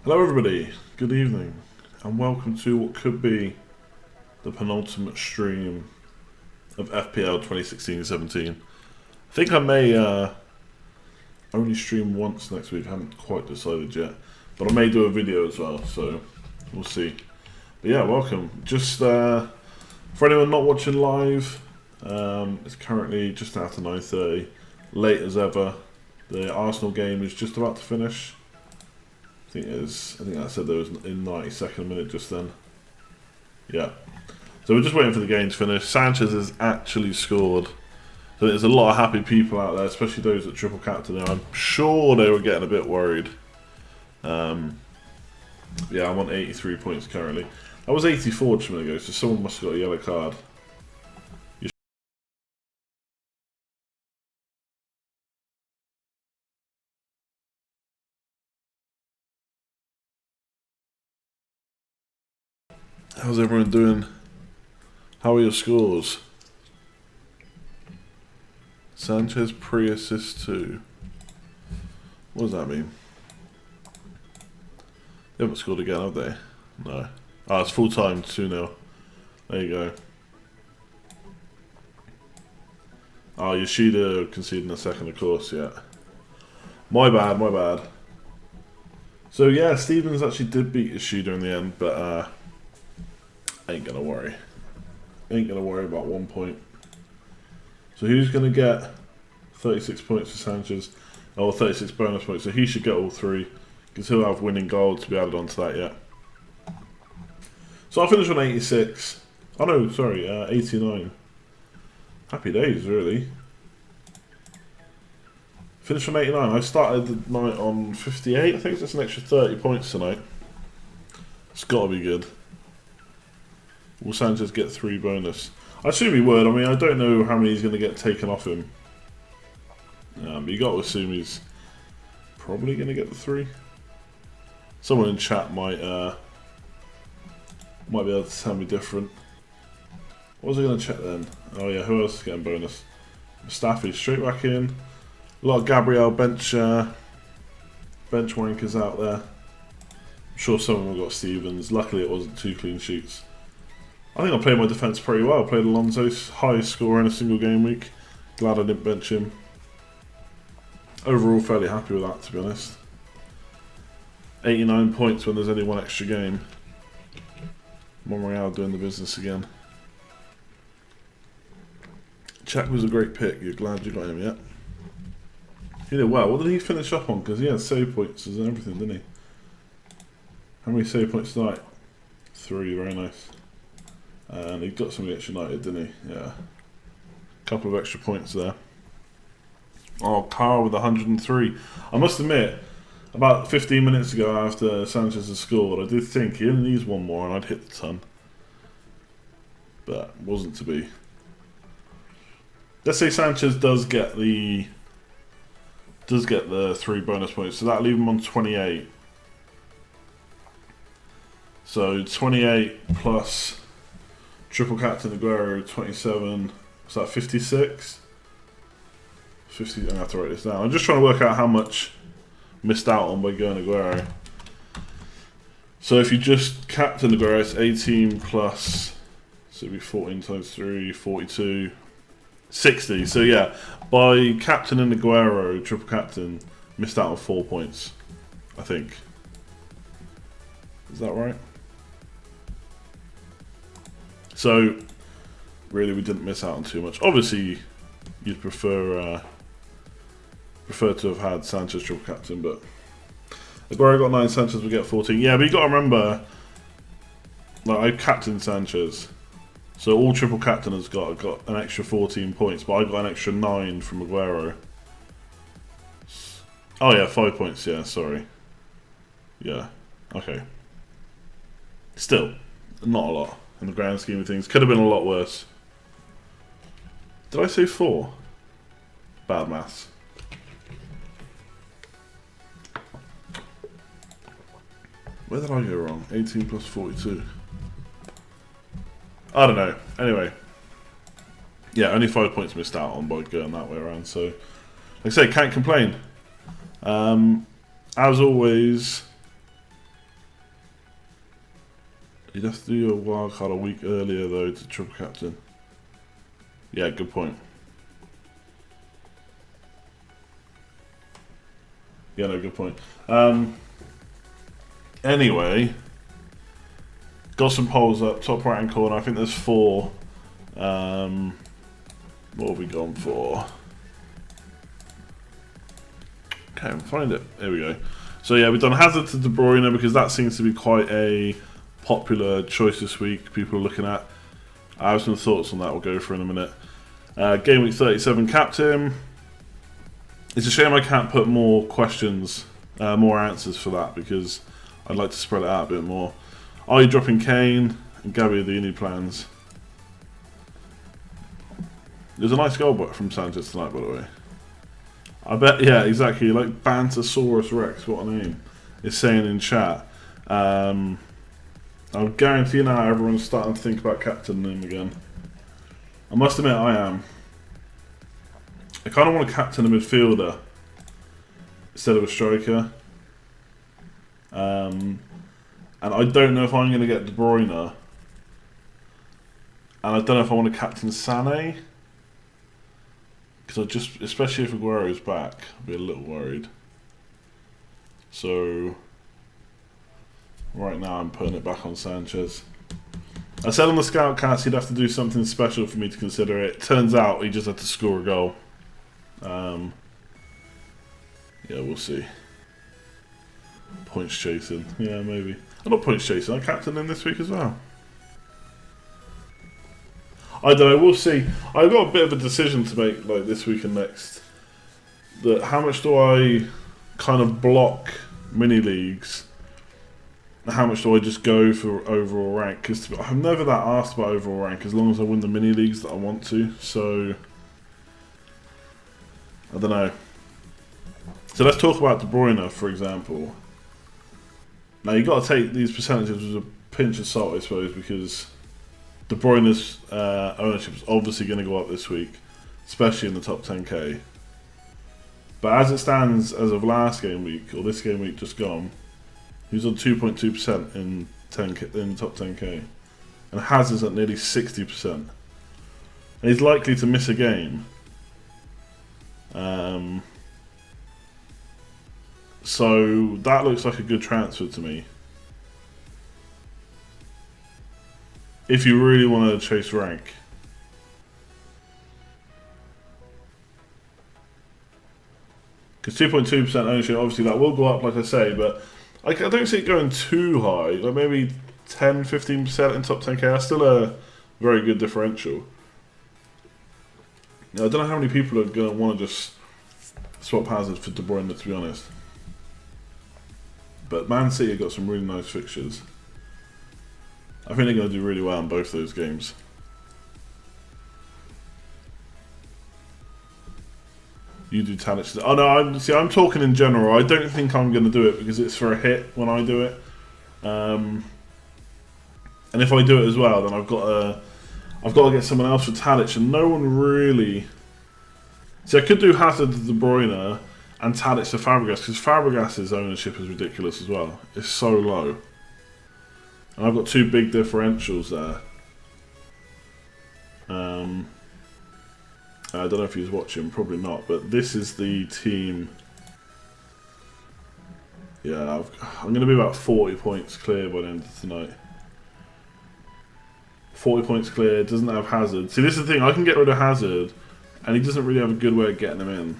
Hello everybody, good evening, and welcome to what could be the penultimate stream of FPL 2016-17. I think I may only stream once next week, I haven't quite decided yet, but I may do a video as well, so we'll see. But yeah, welcome. Just for anyone not watching live, it's currently just after 9:30, late as ever. The Arsenal game is just about to finish. I think I said there was in 92nd minute just then. Yeah. So we're just waiting for the game to finish. Sanchez has actually scored. So there's a lot of happy people out there, especially those that triple captain. I'm sure they were getting a bit worried. Yeah, I'm on 83 points currently. I was 84 just a minute ago, so someone must have got a yellow card. How's everyone doing? How are your scores? Sanchez pre-assist 2. What does that mean? They haven't scored again, have they? No. Ah, it's full time, 2-0. There you go. Oh, Yoshida conceding a second, of course, yeah. My bad. So yeah, Stevens actually did beat Yoshida in the end, but ain't gonna worry. Ain't gonna worry about 1 point. So who's gonna get 36 points for Sanchez? Oh, 36 bonus points, so he should get all 3, because he'll have winning goal to be added onto that yet. So I finished on 86. Oh no, sorry, 89. Happy days, really. Finished from 89. I started the night on 58. I think it's just an extra 30 points tonight. It's got to be good. Will Sanchez get 3 bonus? I assume he would. I mean, I don't know how many he's going to get taken off him. But you got to assume he's probably going to get the 3. Someone in chat might be able to tell me different. What was I going to check then? Oh yeah, who else is getting bonus? Mustafi straight back in. A lot of Gabriel bench wankers out there. I'm sure some of them got Stevens. Luckily it wasn't 2 clean sheets. I think I played my defence pretty well. I played Alonso's highest score in a single game week. Glad I didn't bench him. Overall fairly happy with that, to be honest. 89 points when there's only 1 extra game. Monreal doing the business again. Czech was a great pick. You're glad you got him, yeah? He did well. What did he finish up on? Because he had save points and everything, didn't he? How many save points tonight? 3, very nice. And he got something against United, didn't he? Yeah. A couple of extra points there. Oh, Carl with 103. I must admit, about 15 minutes ago after Sanchez had scored, I did think he only needs 1 more and I'd hit the ton. But wasn't to be. Let's say Sanchez does get the 3 bonus points, so that'll leave him on 28. So 28 plus triple captain Aguero 27. What's that? 56. 50. I'm gonna have to write this down. I'm just trying to work out how much missed out on by going Aguero. So if you just captain Aguero, it's 18 plus. So it'd be 14 times 3, 42. 60. So yeah, by captaining Aguero, triple captain, missed out on 4 points, I think. Is that right? So really, we didn't miss out on too much. Obviously, you'd prefer to have had Sanchez triple captain, but Aguero got 9, Sanchez would get 14. Yeah, but you got to remember, like I captained Sanchez. So all triple captain has got an extra 14 points, but I got an extra 9 from Aguero. Oh yeah, 5 points, yeah, sorry. Yeah, okay. Still, not a lot in the grand scheme of things. Could have been a lot worse. Did I say 4? Bad maths. Where did I go wrong? 18 plus 42. I don't know. Anyway. Yeah, only 5 points missed out on by going that way around. So, like I say, can't complain. As always, You'd have to do your wild card a week earlier though to triple captain. Yeah, good point. Yeah, no, good point. Anyway, got some polls up, top right hand corner. I think there's 4. What have we gone for? Okay, find it. There we go. So yeah, we've done Hazard to De Bruyne because that seems to be quite a popular choice this week. People are looking at. I have some thoughts on that. We'll go for in a minute. Gameweek 37 captain. It's a shame I can't put more questions, more answers for that because I'd like to spread it out a bit more. Are you dropping Kane? And Gabby, do you need plans? There's a nice goal from Sanchez tonight, by the way. I bet, yeah, exactly. Like Bantosaurus Rex, what a name, is saying in chat. I'll guarantee you now everyone's starting to think about captaining him again. I must admit, I am. I kind of want to captain a midfielder instead of a striker. And I don't know if I'm going to get De Bruyne. And I don't know if I want to captain Sané. Because I just, especially if Aguero's back, I'll be a little worried. So, right now I'm putting it back on Sanchez. I said on the Scoutcast he'd have to do something special for me to consider it. Turns out he just had to score a goal. Yeah, we'll see. Points chasing. Yeah, maybe. I'm not points chasing. I'm captain in this week as well. I don't know. We'll see. I've got a bit of a decision to make, like this week and next. That how much do I kind of block mini leagues? How much do I just go for overall rank? Because I'm never that asked about overall rank as long as I win the mini leagues that I want to. So I don't know. So let's talk about De Bruyne, for example. Now you've got to take these percentages with a pinch of salt, I suppose, because De Bruyne's ownership is obviously going to go up this week, especially in the top 10k. But as it stands as of last game week, or this game week just gone, he was on 2.2% in top 10k. And Hazard's at nearly 60%. And he's likely to miss a game. So that looks like a good transfer to me. If you really want to chase rank. Because 2.2% ownership, obviously that will go up, like I say, but I don't see it going too high. Like maybe 10-15% in top 10k. That's still a very good differential. Now, I don't know how many people are going to want to just swap Hazard for De Bruyne, to be honest. But Man City have got some really nice fixtures. I think they're going to do really well in both those games. You do Tadic. Oh no, I'm talking in general. I don't think I'm going to do it because it's for a hit when I do it. And if I do it as well, then I've got to get someone else for Tadic, and no one really. See, I could do Hazard to De Bruyne and Tadic to Fabregas because Fabregas' ownership is ridiculous as well. It's so low. And I've got two big differentials there. I don't know if he was watching, probably not, but this is the team. Yeah, I'm going to be about 40 points clear by the end of tonight. 40 points clear, doesn't have Hazard. See, this is the thing, I can get rid of Hazard, and he doesn't really have a good way of getting him in.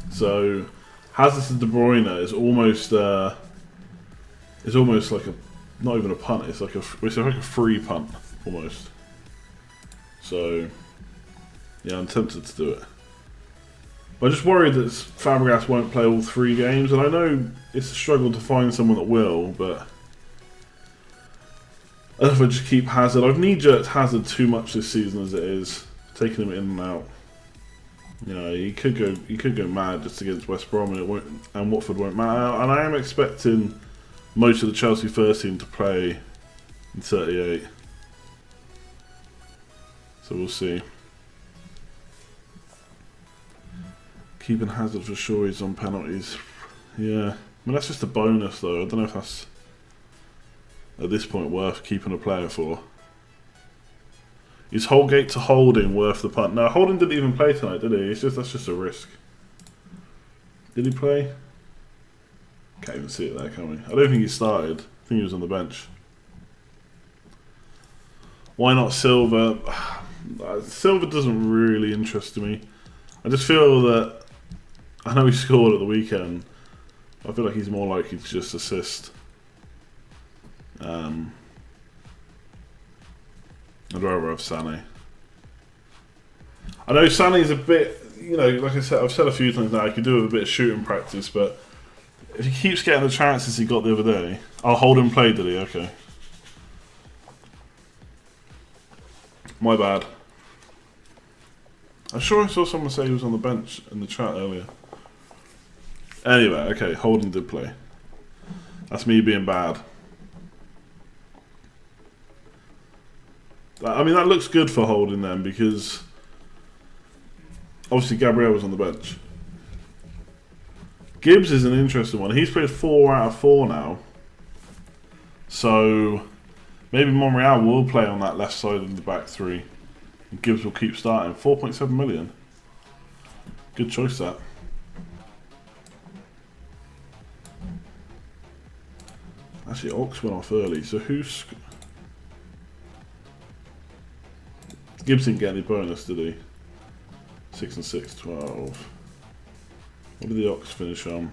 So, Hazard to De Bruyne is almost like a, not even a punt, it's like a free punt, almost. So, yeah, I'm tempted to do it. But I'm just worried that Fabregas won't play all 3 games, and I know it's a struggle to find someone that will, but I don't know if I just keep Hazard. I've knee-jerked Hazard too much this season as it is, taking him in and out. You know, he could go mad just against West Brom, and Watford won't matter. And I am expecting most of the Chelsea first team to play in 38. So we'll see. Keeping Hazard for sure, he's on penalties. Yeah, I mean that's just a bonus though. I don't know if that's. at this point worth keeping a player for. Is Holgate to Holding worth the punt? No, Holding didn't even play tonight, did he? That's just a risk. Did he play? Can't even see it there, can we? I don't think he started. I think he was on the bench. Why not Silva? Silva doesn't really interest me. I just feel that, I know he scored at the weekend. I feel like he's more likely to just assist. I'd rather have Sané. I know Sané's a bit, you know, like I said, I've said a few times now, he could do with a bit of shooting practice, but if he keeps getting the chances he got the other day... Oh, Holden played, did he? Okay. My bad. I'm sure I saw someone say he was on the bench in the chat earlier. Anyway, okay, Holden did play. That's me being bad. I mean, that looks good for Holden then, because obviously Gabriel was on the bench. Gibbs is an interesting one. He's played 4 out of 4 now. So maybe Monreal will play on that left side of the back three. And Gibbs will keep starting. 4.7 million. Good choice, that. Actually, Ox went off early. So who's... Gibbs didn't get any bonus, did he? 6 and 6, 12. What did the Ox finish on?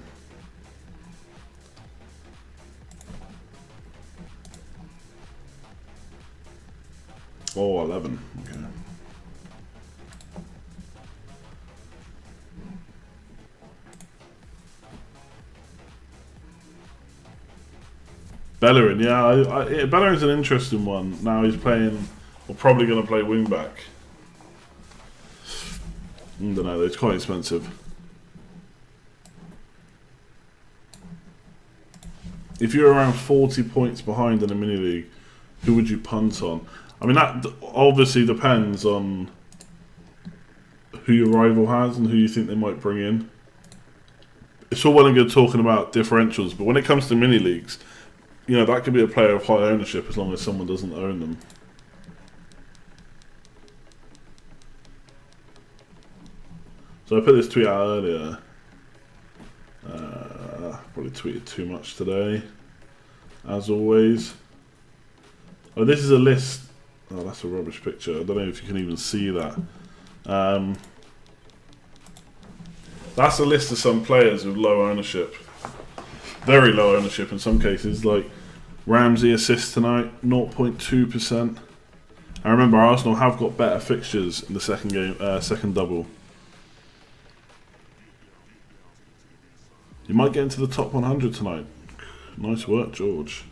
Oh, 11. Okay. Bellerin, yeah, Bellerin's an interesting one. Now he's playing, or probably going to play wing back. I don't know, it's quite expensive. If you're around 40 points behind in a mini league, who would you punt on? I mean, that obviously depends on who your rival has and who you think they might bring in. It's all well and good talking about differentials, but when it comes to mini leagues, you know, that could be a player of high ownership as long as someone doesn't own them. So I put this tweet out earlier. Probably tweeted too much today, as always. Oh, this is a list. Oh, that's a rubbish picture. I don't know if you can even see that. That's a list of some players with low ownership. Very low ownership in some cases, like Ramsey assist tonight, 0.2%. I remember Arsenal have got better fixtures in the second game, second double. You might get into the top 100 tonight. Nice work, George.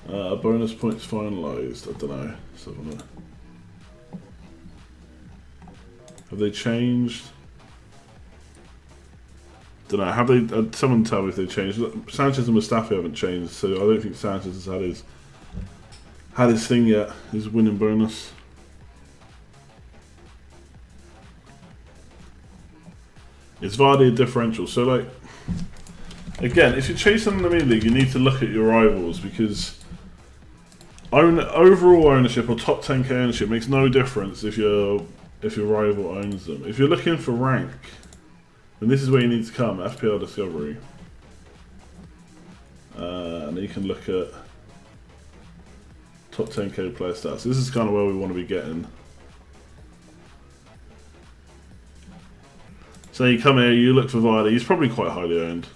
Bonus points finalised. I don't know. Let's have a look. Have they changed? Don't know. Have they? Someone tell me if they changed. Sanchez and Mustafi haven't changed, so I don't think Sanchez has had his thing yet. His winning bonus. Is Vardy a differential? So, like, again, if you're chasing the mini league, you need to look at your rivals, because overall ownership or top 10k ownership makes no difference if your rival owns them. If you're looking for rank, then this is where you need to come. FPL Discovery, and you can look at top 10k player stats. This is kind of where we want to be getting. So you come here, you look for Vardy. He's probably quite highly owned.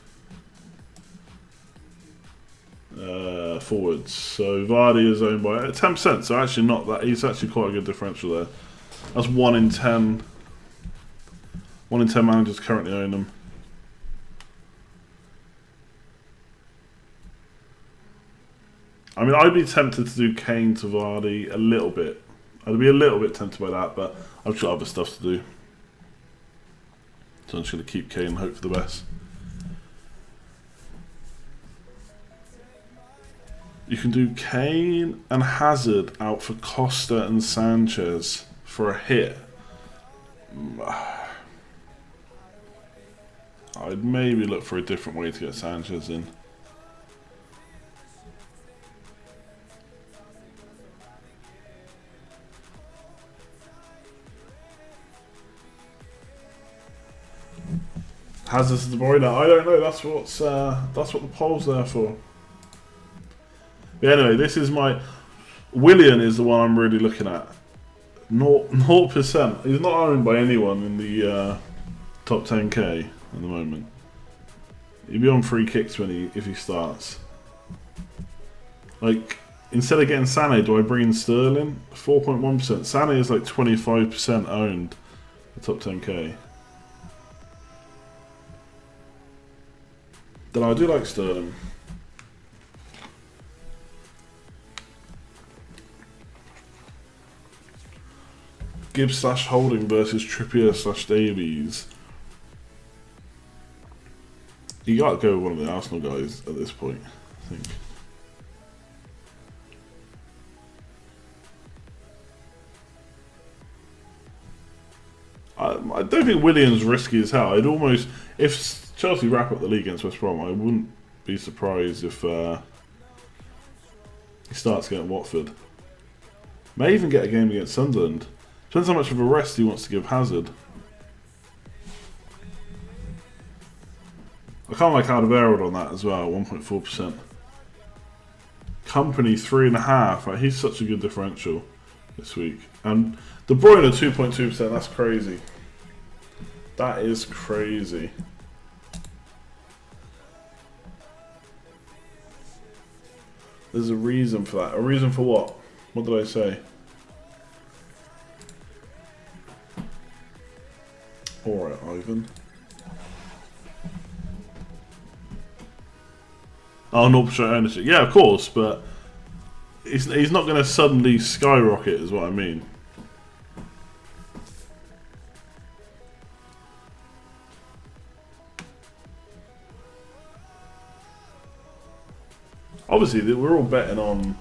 Forwards. So Vardy is owned by 10%. So actually not that. He's actually quite a good differential there. That's 1 in 10. 1 in 10 managers currently own them. I mean, I'd be tempted to do Kane to Vardy a little bit. I'd be a little bit tempted by that, but I've got other stuff to do. So I'm just going to keep Kane and hope for the best. You can do Kane and Hazard out for Costa and Sanchez for a hit. I'd maybe look for a different way to get Sanchez in. Hazard's De Bruyne. I don't know. That's what the poll's there for. But anyway, this is my Willian is the one I'm really looking at. 0%. He's not owned by anyone in the top 10k at the moment. He'll be on free kicks if he starts. Like, instead of getting Sané, do I bring in Sterling? 4.1%. Sané is like 25% owned. The top 10k. Then I do like Sterling. Gibbs / Holding versus Trippier / Davies. You gotta go with one of the Arsenal guys at this point, I think. I don't think Willian's risky as hell. I'd almost, if Chelsea wrap up the league against West Brom, I wouldn't be surprised if he starts against Watford. May even get a game against Sunderland. Depends how much of a rest he wants to give Hazard. I can't like Alderweireld on that as well, 1.4%. Company 3.5. Right, he's such a good differential this week. And De Bruyne 2.2%. That's crazy. That is crazy. There's a reason for that. A reason for what? What did I say? Alright, Ivan. Oh, 0% ownership. Yeah, of course, but he's not going to suddenly skyrocket, is what I mean. Obviously, we're all betting on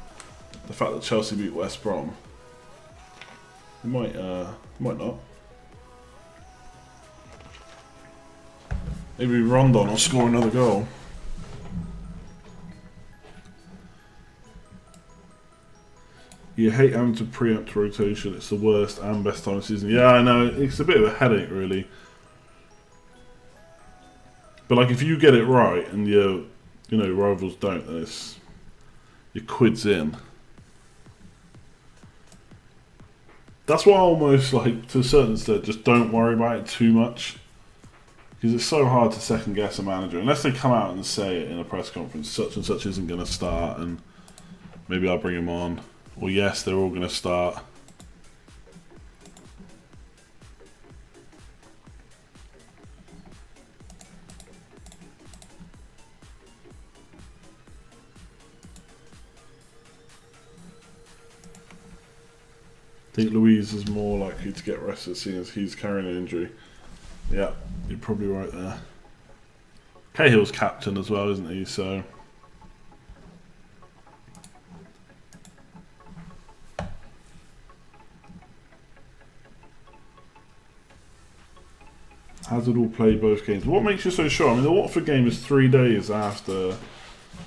the fact that Chelsea beat West Brom. We might not. Maybe Rondon will score another goal. You hate having to preempt rotation. It's the worst and best time of the season. Yeah, I know. It's a bit of a headache, really. But like, if you get it right and your, rivals don't, then your quid's in. That's why I almost, like, to a certain extent, just don't worry about it too much. Because it's so hard to second guess a manager. Unless they come out and say it in a press conference, such and such isn't going to start, and maybe I'll bring him on. Or yes, they're all going to start. I think Louise is more likely to get rested seeing as he's carrying an injury. Yeah, you're probably right there. Cahill's captain as well, isn't he? So Hazard will play both games. What makes you so sure? I mean, the Watford game is 3 days after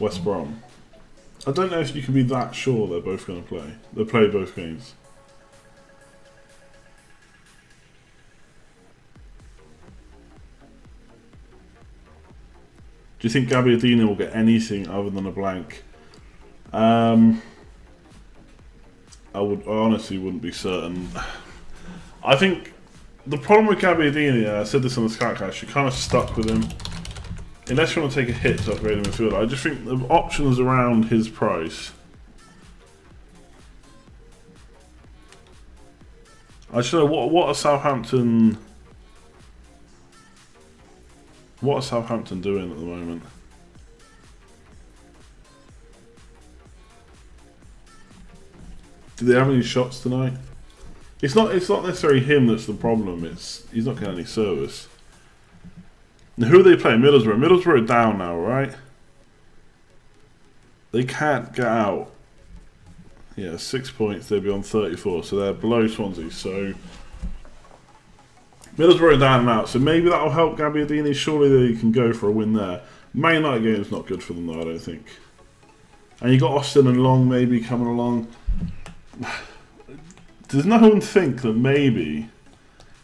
West Brom. I don't know if you can be that sure they're both going to play. They'll play both games. Do you think Gabbiadini will get anything other than a blank? I honestly wouldn't be certain. I think the problem with Gabbiadini, I said this on the Scoutcast, you're kind of stuck with him. Unless you want to take a hit to upgrade him in midfield. I just think the options around his price. I just know what are Southampton... What are Southampton doing at the moment? Do they have any shots tonight? It's not necessarily him that's the problem. He's not getting any service. Now, who are they playing? Middlesbrough. Middlesbrough are down now, right? They can't get out. Yeah, 6 points. They'll be on 34, so they're below Swansea. So Middlesbrough down and out, so maybe that'll help Gabbiadini. Surely they can go for a win there. Man United game's not good for them though, I don't think. And you got Austin and Long maybe coming along. Does no one think that maybe,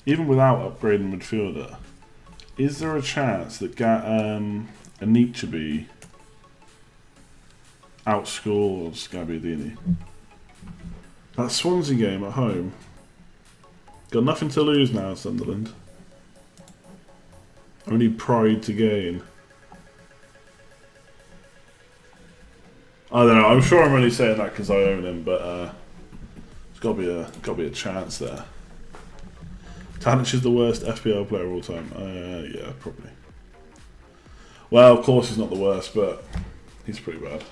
even without upgrading midfielder, is there a chance that Anichebe outscores Gabbiadini? That Swansea game at home. Got nothing to lose now, Sunderland. Only pride to gain. I don't know. I'm sure I'm only saying that because I own him, but there's got to be a chance there. Tadic is the worst FPL player of all time. Yeah, probably. Well, of course he's not the worst, but he's pretty bad.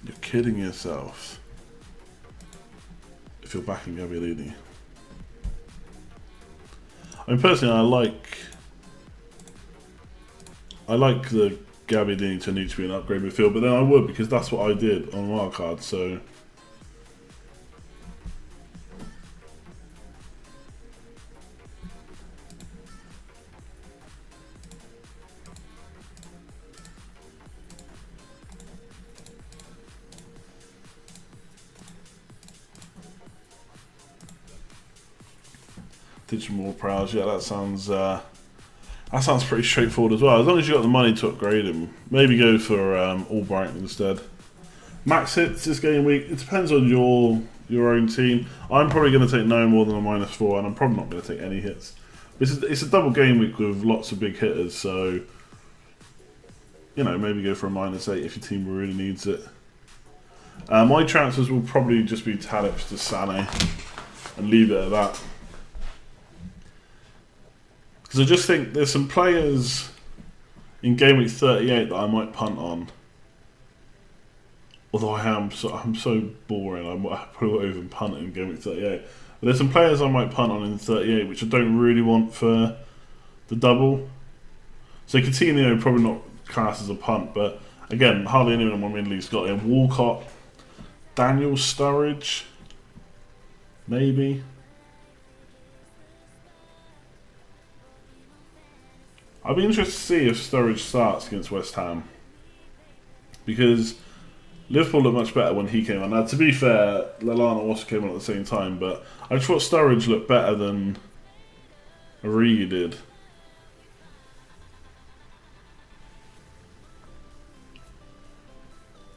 You're kidding yourself if you're backing Gabbiadini. I mean, personally, I like the Gabbiadini to need to be an upgrade midfield, but then I would because that's what I did on wildcard. So digital more prowess, yeah, that sounds pretty straightforward as well. As long as you got the money to upgrade him, maybe go for Albrighton instead. Max hits this game week. It depends on your own team. I'm probably going to take no more than a -4, and I'm probably not going to take any hits. It's a double game week with lots of big hitters, so you know, maybe go for a -8 if your team really needs it. My transfers will probably just be Tadic to Sané and leave it at that. Because I just think there's some players in Game Week 38 that I might punt on. Although I'm so boring, I probably won't even punt in Game Week 38. But there's some players I might punt on in 38 which I don't really want for the double. So Coutinho probably not classed as a punt, but again, hardly anyone in my mid league's got him. Walcott, Daniel Sturridge, maybe. I'd be interested to see if Sturridge starts against West Ham, because Liverpool looked much better when he came on. Now, to be fair, Lallana also came on at the same time, but I just thought Sturridge looked better than Origi did.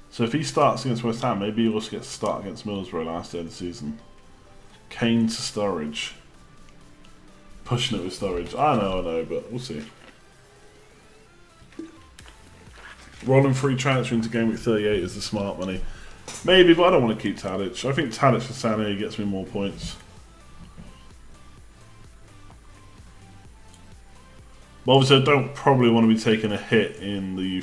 So if he starts against West Ham, maybe he also gets to start against Middlesbrough last day of the season. Kane to Sturridge. Pushing it with Sturridge. I know, but we'll see. Rolling free transfer into Game Week 38 is the smart money. Maybe, but I don't want to keep Tadic. I think Tadic for Sané gets me more points. But obviously I don't probably want to be taking a hit in the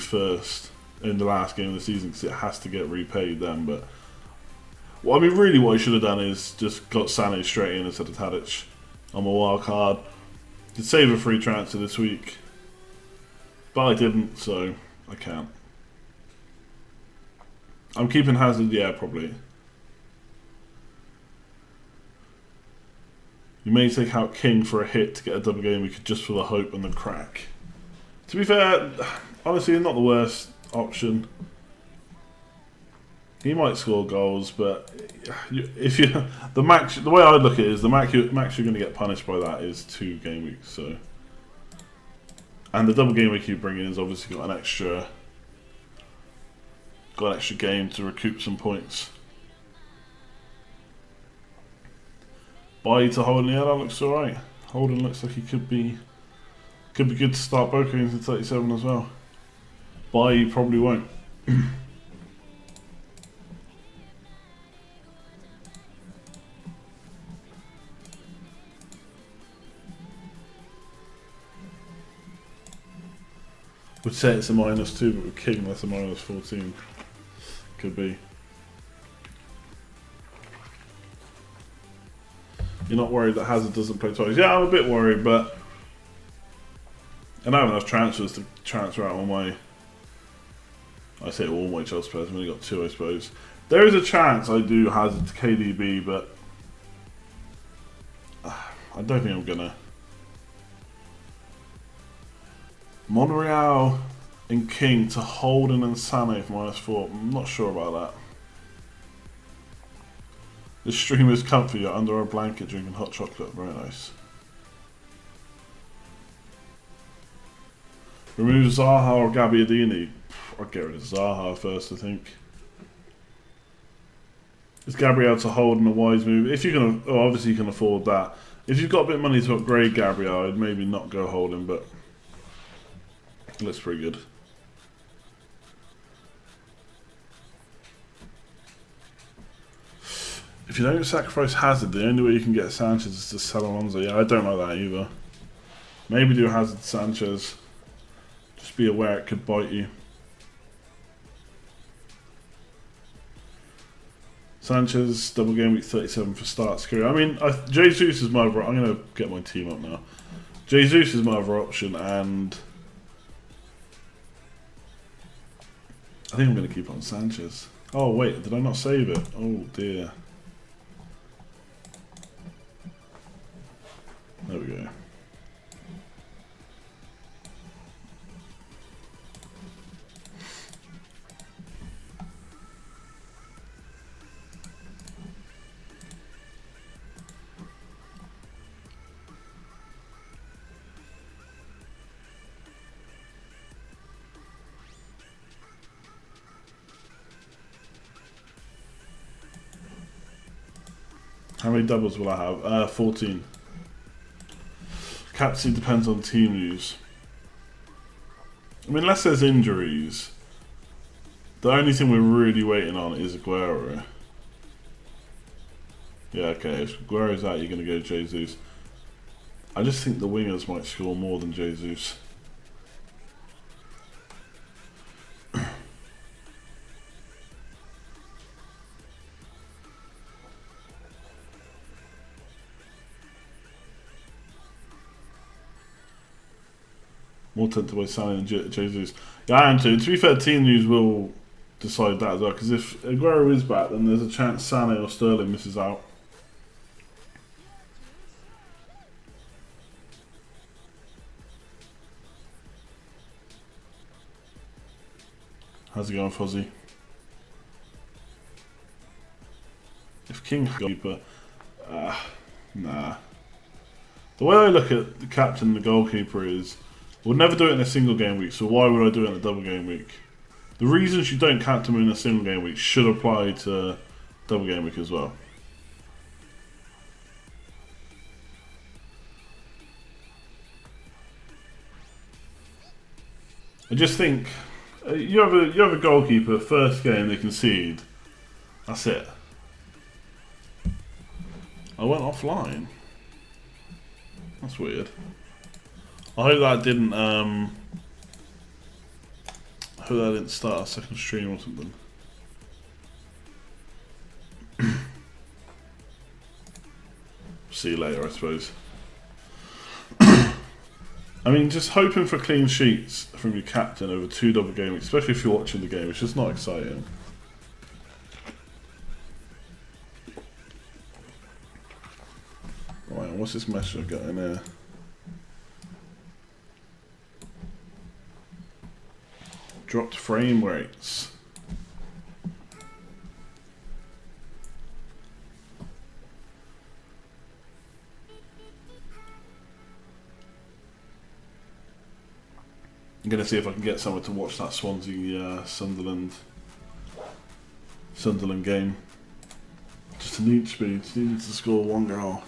last game of the season because it has to get repaid then. But well, I mean, really what I should have done is just got Sané straight in instead of Tadic on my wild card. Could save a free transfer this week, but I didn't, so I can't. I'm keeping Hazard, yeah, probably. You may take out King for a hit to get a double game week just for the hope and the crack. To be fair, honestly, not the worst option. He might score goals, but if you the way I look at it is the max you're going to get punished by that is 2 game weeks. So, and the double game week you bring in has obviously got an extra game to recoup some points. Buy to Holden, yeah, that looks alright. Holden looks like he could be good to start both games in 37 as well. Buy, he probably won't. Would say it's a -2, but with King that's a -14. Could be. You're not worried that Hazard doesn't play twice. Yeah, I'm a bit worried, but I don't have enough transfers to transfer out all my... I say all my Chelsea players. I've only got 2, I suppose. There is a chance I do Hazard to KDB, but I don't think I'm gonna. Monreal and King to Holden and Sané for -4. I'm not sure about that. This stream is comfy. You're under a blanket drinking hot chocolate. Very nice. Remove Zaha or Gabbiadini. I'll get rid of Zaha first, I think. Is Gabriel to Holden a wise move? If you can, obviously you can afford that. If you've got a bit of money to upgrade Gabriel, I'd maybe not go Holden, but it looks pretty good. If you don't sacrifice Hazard, the only way you can get Sanchez is to sell Alonso. Yeah, I don't like that either. Maybe do Hazard Sanchez. Just be aware it could bite you. Sanchez, double game week 37 for starts career. I mean, Jesus is my other... I'm going to get my team up now. Jesus is my other option, and I think I'm going to keep on Sanchez. Oh, wait, did I not save it? Oh, dear. There we go. How many doubles will I have? 14. Captaincy depends on team news. I mean, unless there's injuries, the only thing we're really waiting on is Aguero. Yeah, okay, if Aguero's out, you're going to go Jesus. I just think the wingers might score more than Jesus. More tempted by Sané than Jesus. Yeah, I am too. To be fair, team news will decide that as well. Because if Aguero is back, then there's a chance Sané or Sterling misses out. How's it going, Fozzie? If King's goalkeeper, nah. The way I look at the captain and the goalkeeper is, we'll never do it in a single game week, so why would I do it in a double game week? The reasons you don't captain him in a single game week should apply to double game week as well. I just think you have a goalkeeper, first game they concede, that's it. I went offline. That's weird. I hope that didn't start a second stream or something. See you later, I suppose. I mean, just hoping for clean sheets from your captain over 2 double game weeks, especially if you're watching the game, it's just not exciting. Right, what's this message I've got in here? Dropped frame rates. I'm going to see if I can get someone to watch that Swansea Sunderland game. Just a need speed. Needs to score 1 goal.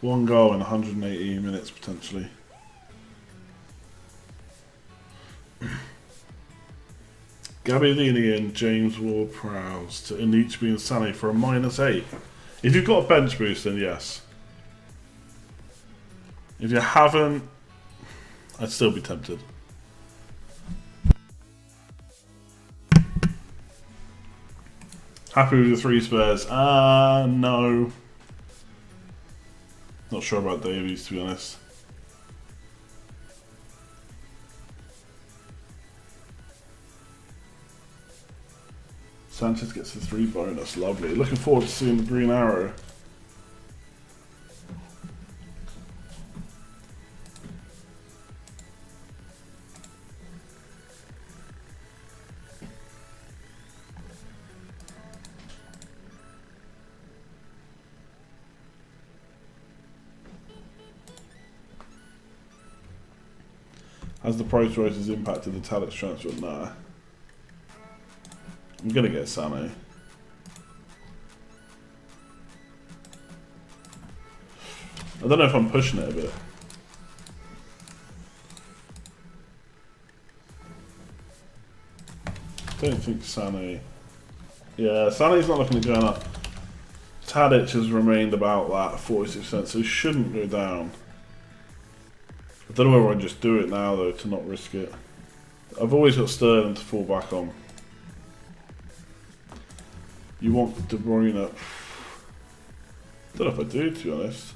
1 goal in 180 minutes potentially. Gabbiadini and James Ward-Prowse to Anichbe and Sané for a -8. If you've got a bench boost, then yes. If you haven't, I'd still be tempted. Happy with the 3 spares? No. Not sure about Davies, to be honest. Sanchez gets a 3 bonus, lovely. Looking forward to seeing the green arrow. Has the price rises impacted the Talix transfer? Nah. I'm gonna get Sané. I don't know if I'm pushing it a bit. Don't think Sané. Yeah, Sané's not looking to go up. Tadic has remained about that 46%, so it shouldn't go down. I don't know whether I just do it now though to not risk it. I've always got Sterling to fall back on. You want De Bruyne? I don't know if I do, to be honest.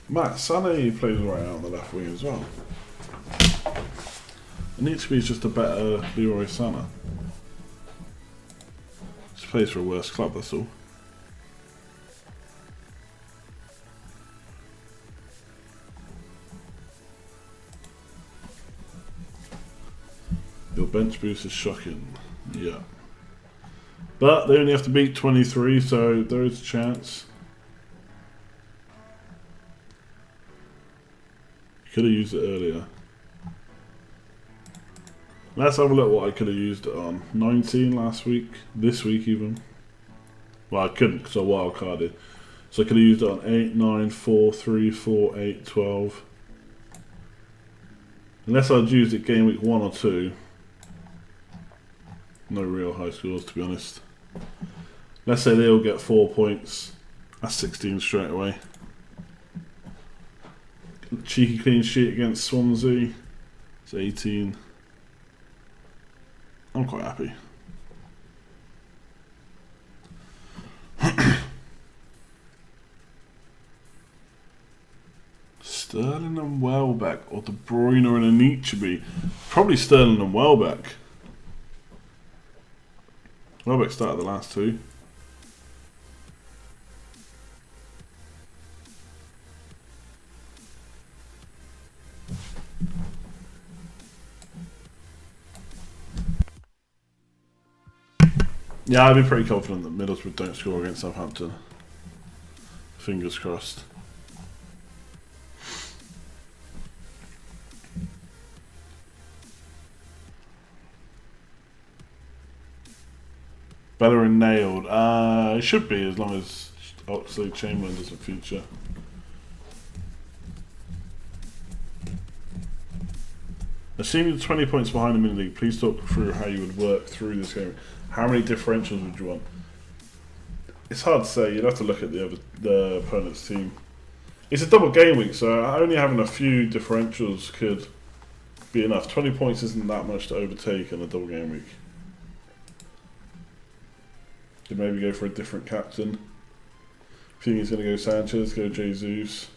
Matt Sané plays right out on the left wing as well. It needs to be just a better Leroy Sané. Just plays for a worse club, that's all. Your bench boost is shocking. Yeah. But they only have to beat 23, so there is a chance. Could have used it earlier. Let's have a look what I could have used it on. 19 last week, this week even. Well, I couldn't because I wildcarded. So I could have used it on 8, 9, 4, 3, 4, 8, 12. Unless I'd used it game week 1 or 2. No real high scores, to be honest. Let's say they all get 4 points. That's 16 straight away. Cheeky clean sheet against Swansea. It's 18. I'm quite happy. Sterling and Welbeck, or De Bruyne and Anichebe. Probably Sterling and Welbeck. Welbeck started the last 2. Yeah, I'd be pretty confident that Middlesbrough don't score against Southampton. Fingers crossed. Bellerin nailed. It should be as long as Oxlade-Chamberlain doesn't feature. Assuming 20 points behind the mini-league, please talk through how you would work through this game. How many differentials would you want? It's hard to say. You'd have to look at the opponent's team. It's a double game week, so only having a few differentials could be enough. 20 points isn't that much to overtake in a double game week. Could maybe go for a different captain. If you think he's going to go Sanchez, go Jesus,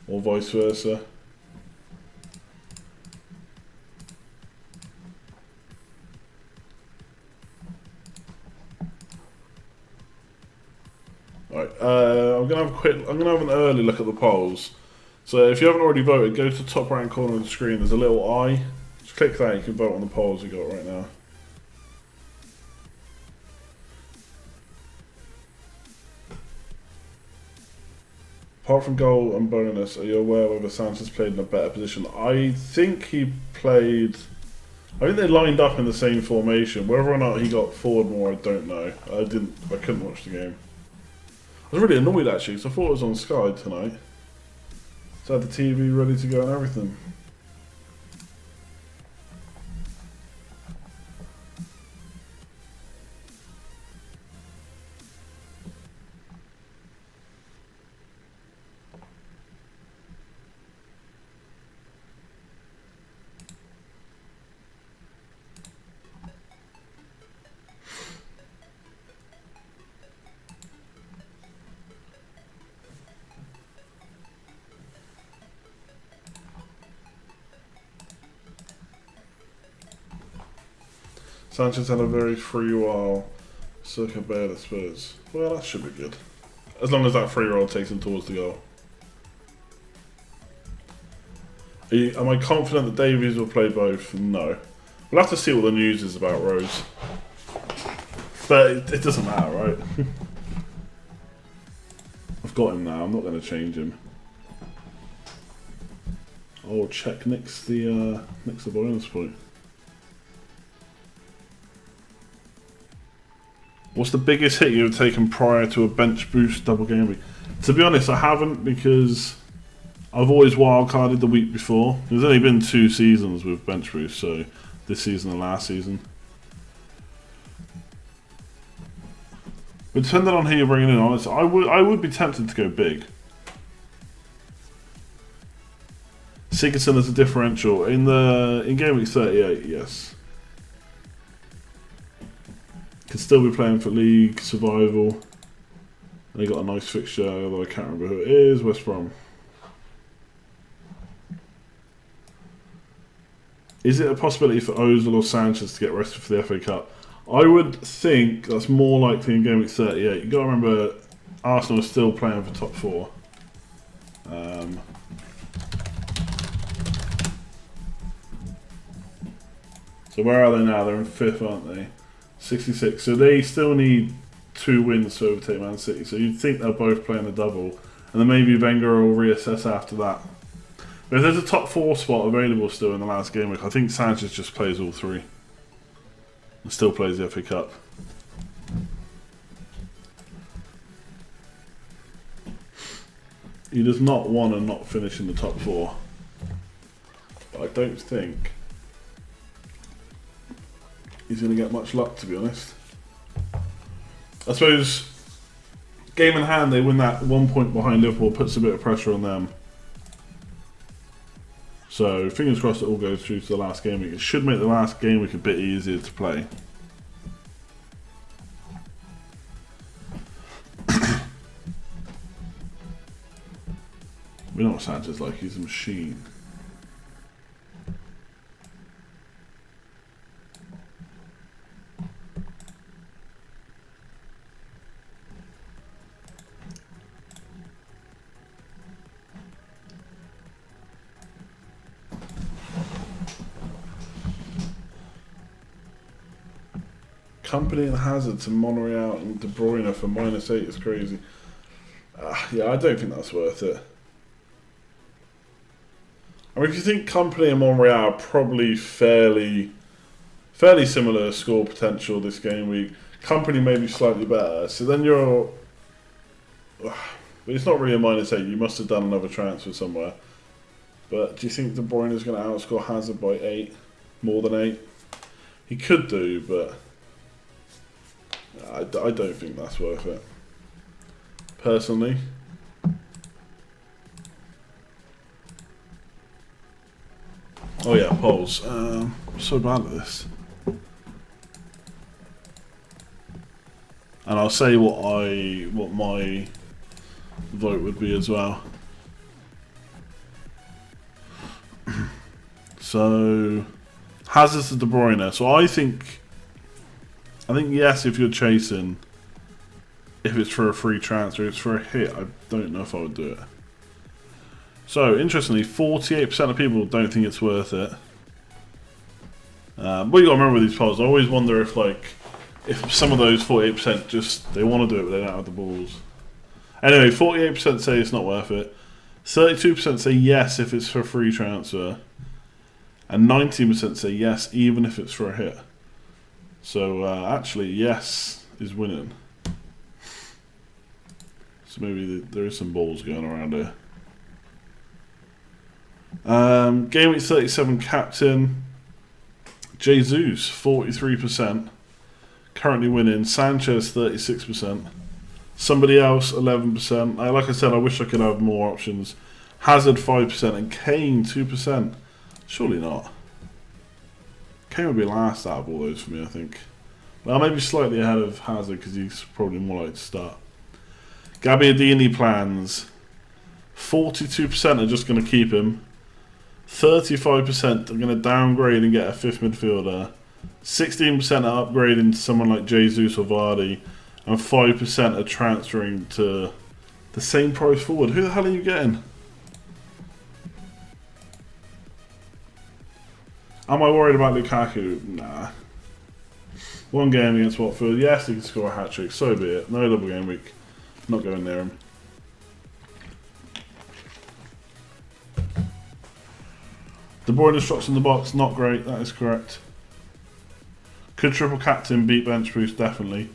or vice versa. Right, I'm gonna have an early look at the polls. So if you haven't already voted, go to the top right hand corner of the screen. There's a little eye. Just click that. You can vote on the polls we got right now. Apart from goal and bonus, are you aware whether Sanchez played in a better position? I think he played. I think they lined up in the same formation. Whether or not he got forward more, I don't know. I couldn't watch the game. I was really annoyed actually, because I thought it was on Sky tonight. So I had the TV ready to go and everything. Sanchez had a very free roll. Circa bad, I suppose. Well, that should be good. As long as that free roll takes him towards the goal. Am I confident that Davies will play both? No. We'll have to see what the news is about Rose. But it doesn't matter, right? I've got him now, I'm not going to change him. Oh, check next the bonus point. What's the biggest hit you've taken prior to a bench boost double game week? To be honest, I haven't, because I've always wildcarded the week before. There's only been 2 seasons with bench boost, so this season and last season. But depending on who you're bringing in, honestly, I would be tempted to go big. Sigurdsson as a differential in Gameweek 38, yes. Could still be playing for league survival. And they got a nice fixture, although I can't remember who it is. West Brom. Is it a possibility for Ozil or Sanchez to get rested for the FA Cup? I would think that's more likely in Game Week 38. You've got to remember, Arsenal are still playing for top 4. So where are they now? They're in 5th, aren't they? 66. So they still need 2 wins to overtake Man City. So you'd think they'll both play in a double. And then maybe Wenger will reassess after that. But if there's a top 4 spot available still in the last game week, I think Sanchez just plays all 3. And still plays the FA Cup. He does not want to not finish in the top 4. But I don't think he's going to get much luck, to be honest. I suppose, game in hand, they win that 1 point behind Liverpool, puts a bit of pressure on them. So, fingers crossed it all goes through to the last game week. It should make the last game week a bit easier to play. We know what Sanchez like, he's a machine. Company and Hazard to Monreal and De Bruyne for -8 is crazy. Yeah, I don't think that's worth it. I mean, if you think Company and Monreal are probably fairly similar score potential this game week, Company may be slightly better, so then you're... But it's not really a -8, you must have done another transfer somewhere. But do you think De Bruyne is going to outscore Hazard by 8? More than 8? He could do, but I don't think that's worth it. Personally. Oh yeah, polls. I'm so bad at this. And I'll say what my vote would be as well. So Hazard's to De Bruyne. So I think yes if you're chasing. If it's for a free transfer, if it's for a hit, I don't know if I would do it. So, interestingly, 48% of people don't think it's worth it. But you got to remember with these polls, I always wonder if some of those 48% just, they want to do it but they don't have the balls. Anyway, 48% say it's not worth it. 32% say yes if it's for a free transfer. And 19% say yes even if it's for a hit. So, actually, yes is winning. So maybe there is some balls going around here. Game week 37 captain Jesus 43%, currently winning. Sanchez 36%, somebody else 11%. Like I said, I wish I could have more options. Hazard 5% and Kane 2%. Surely not. Kane would be last out of all those for me, I think. Well, maybe slightly ahead of Hazard because he's probably more likely to start. Gabbiadini plans. 42% are just going to keep him. 35% are going to downgrade and get a 5th midfielder. 16% are upgrading to someone like Jesus or Vardy, and 5% are transferring to the same price forward. Who the hell are you getting? Am I worried about Lukaku? Nah. One game against Watford. Yes, he can score a hat-trick. So be it. No double game week. Not going near him. De Bruyne shots in the box. Not great. That is correct. Could triple captain beat bench boost? Definitely.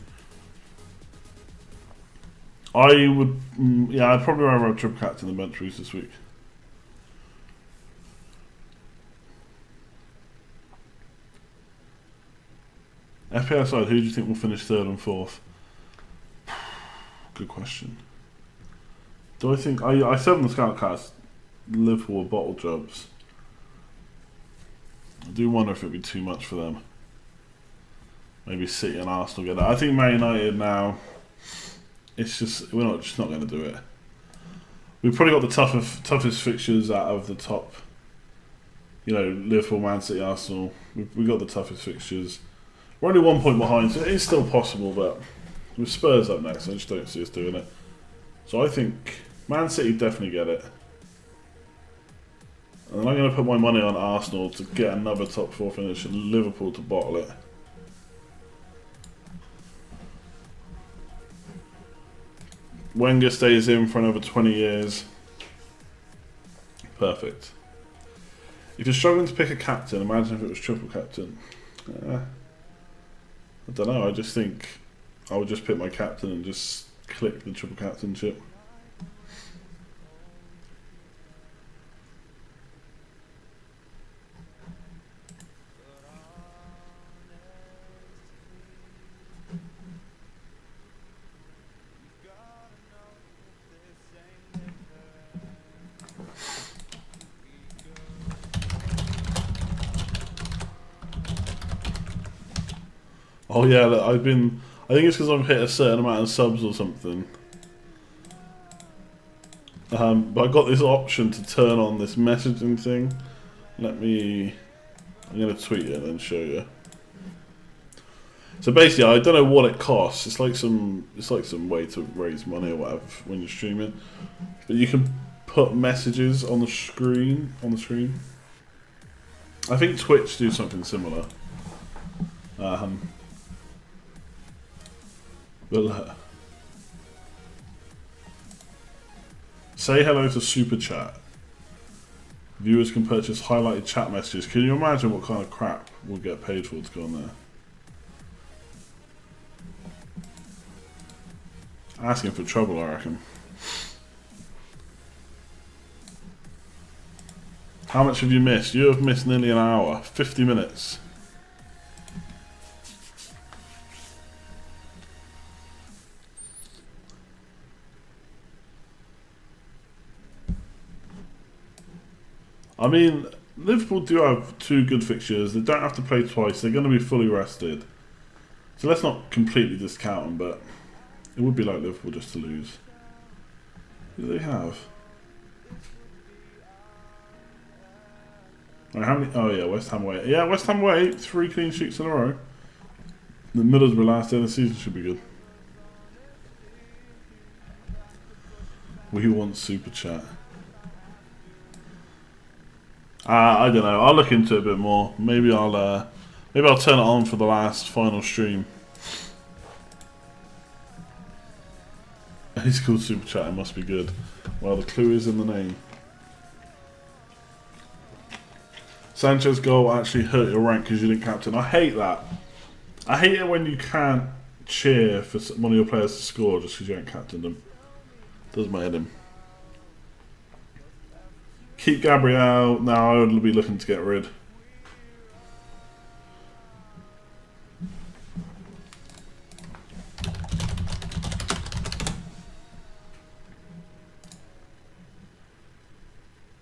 I would... yeah, I'd probably rather have triple captain than bench boost this week. FPL side, who do you think will finish 3rd and 4th? Good question. Do I think... I said on the scout cast, Liverpool are bottle jobs. I do wonder if it'd be too much for them. Maybe City and Arsenal get that. I think Man United now, it's just... we're just not going to do it. We've probably got the toughest fixtures out of the top. You know, Liverpool, Man City, Arsenal. We've got the toughest fixtures. We're only 1 point behind, so it is still possible, but with Spurs up next, I just don't see us doing it. So I think Man City definitely get it. And then I'm going to put my money on Arsenal to get another top 4 finish and Liverpool to bottle it. Wenger stays in for another 20 years. Perfect. If you're struggling to pick a captain, imagine if it was triple captain. I don't know, I just think I would just pick my captain and just click the triple captainship. Oh yeah, look, I think it's because I've hit a certain amount of subs or something. But I got this option to turn on this messaging thing. I'm going to tweet it and then show you. So basically, I don't know what it costs. It's like some way to raise money or whatever when you're streaming. But you can put messages on the screen. I think Twitch do something similar. But say hello to Super Chat. Viewers can purchase highlighted chat messages. Can you imagine what kind of crap we'll get paid for to go on there? Asking for trouble, I reckon. How much have you missed? You have missed nearly an hour. 50 minutes. I mean, Liverpool do have 2 good fixtures. They don't have to play twice. They're going to be fully rested. So let's not completely discount them, but it would be like Liverpool just to lose. Who do they have? Right, how many? Oh yeah, West Ham away. Yeah, West Ham away. 3 clean sheets in a row. The Middlesbrough last day of the season should be good. We want Super Chat. I don't know. I'll look into it a bit more. Maybe I'll turn it on for the last final stream. It's called Super Chat. It must be good. Well, the clue is in the name. Sancho's goal actually hurt your rank because you didn't captain. I hate that. I hate it when you can't cheer for one of your players to score just because you ain't captained them. Does my head in. Keep Gabriel. Now I would be looking to get rid.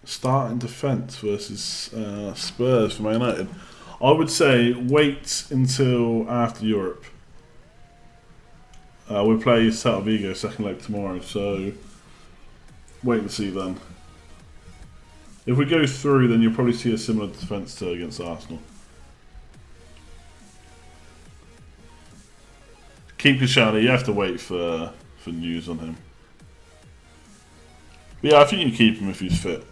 Start in defence versus Spurs for Man United. I would say wait until after Europe. We play Celta Vigo second leg tomorrow, so wait and see then. If we go through, then you'll probably see a similar defence to against Arsenal. Keep Cristiano. You have to wait for news on him. But yeah, I think you keep him if he's fit.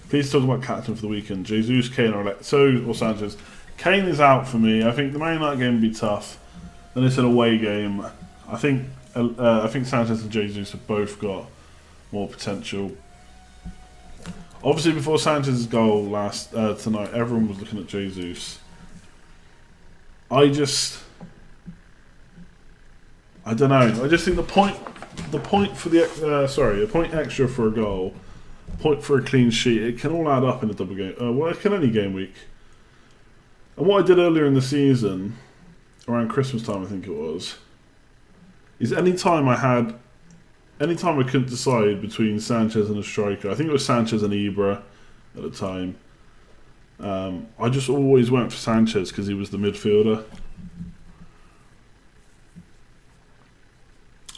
Please talk about captain for the weekend. Jesus, Kane, or Sanchez. Kane is out for me. I think the Man United game will be tough. Then it's an away game. I think Sanchez and Jesus have both got more potential. Obviously, before Sanchez's goal tonight, everyone was looking at Jesus. I don't know. I just think the point for a point extra for a goal, point for a clean sheet, it can all add up in a double game. Well, it can any game week. And what I did earlier in the season, around Christmas time, I think it was, is any time I couldn't decide between Sanchez and a striker, I think it was Sanchez and Ibra at the time, I just always went for Sanchez because he was the midfielder.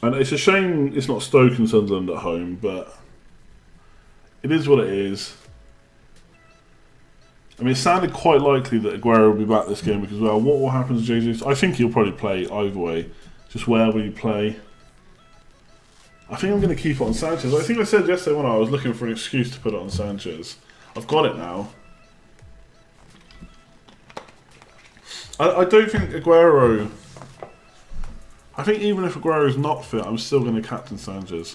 And it's a shame it's not Stoke and Sunderland at home, but it is what it is. I mean, it sounded quite likely that Aguero will be back this game because, well, what will happen to Jesus? I think he'll probably play either way. Just where will he play? I think I'm going to keep it on Sanchez. I think I said yesterday when I was looking for an excuse to put it on Sanchez. I've got it now. I don't think Aguero... I think even if Aguero is not fit, I'm still going to captain Sanchez.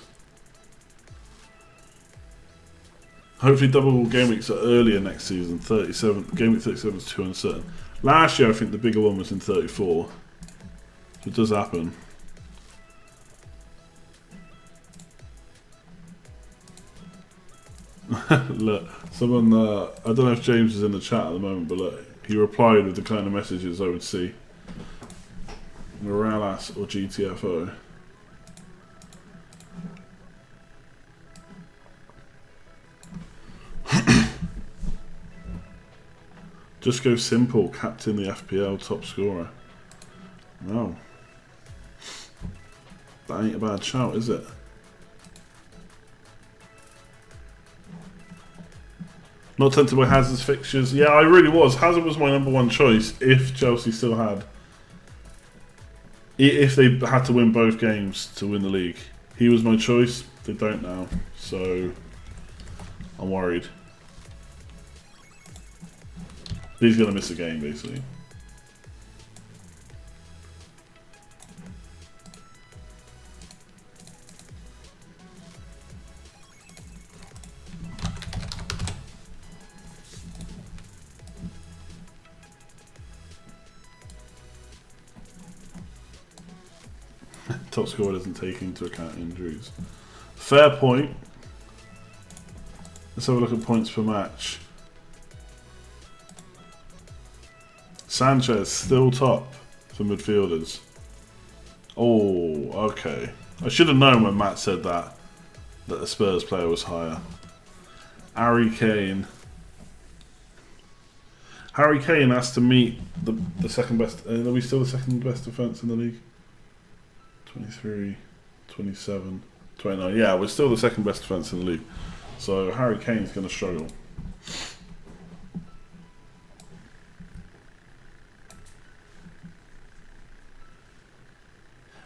Hopefully double game weeks are earlier next season. 37. Game week 37 is too uncertain. Last year I think the bigger one was in 34. So it does happen. Look, someone, I don't know if James is in the chat at the moment, but look, he replied with the kind of messages I would see. Morales or GTFO. Just go simple, captain the FPL top scorer. No. That ain't a bad shout, is it? Not tempted by Hazard's fixtures. Yeah, I really was. Hazard was my number one choice if Chelsea still had... If they had to win both games to win the league. He was my choice. They don't now. So, I'm worried. He's going to miss a game, basically. Top scorer doesn't take into account injuries. Fair point. Let's have a look at points per match. Sanchez still top for midfielders. Oh, okay. I should have known when Matt said that the Spurs player was higher. Harry Kane. Harry Kane has to meet the second best. Are we still the second best defence in the league? 23, 27, 29. Yeah, we're still the second best defence in the league. So Harry Kane's going to struggle.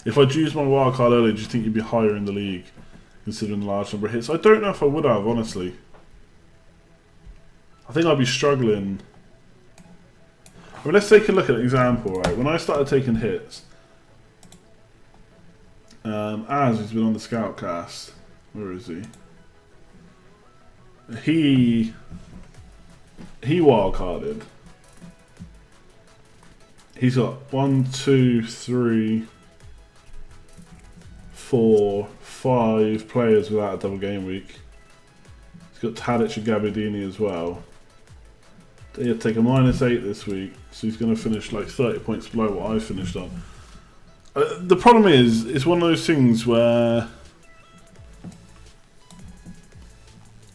If I'd used my wildcard earlier, do you think you'd be higher in the league, considering the large number of hits? I don't know if I would have, honestly. I think I'd be struggling. I mean, let's take a look at an example, right? When I started taking hits, Az, who's been on the Scoutcast, where is he? He wildcarded. He's got 1, 2, 3, 4, 5 players without a double game week. He's got Tadic and Gabardini as well. He had to take a -8 this week, so he's going to finish like 30 points below what I finished on. The problem is, it's one of those things where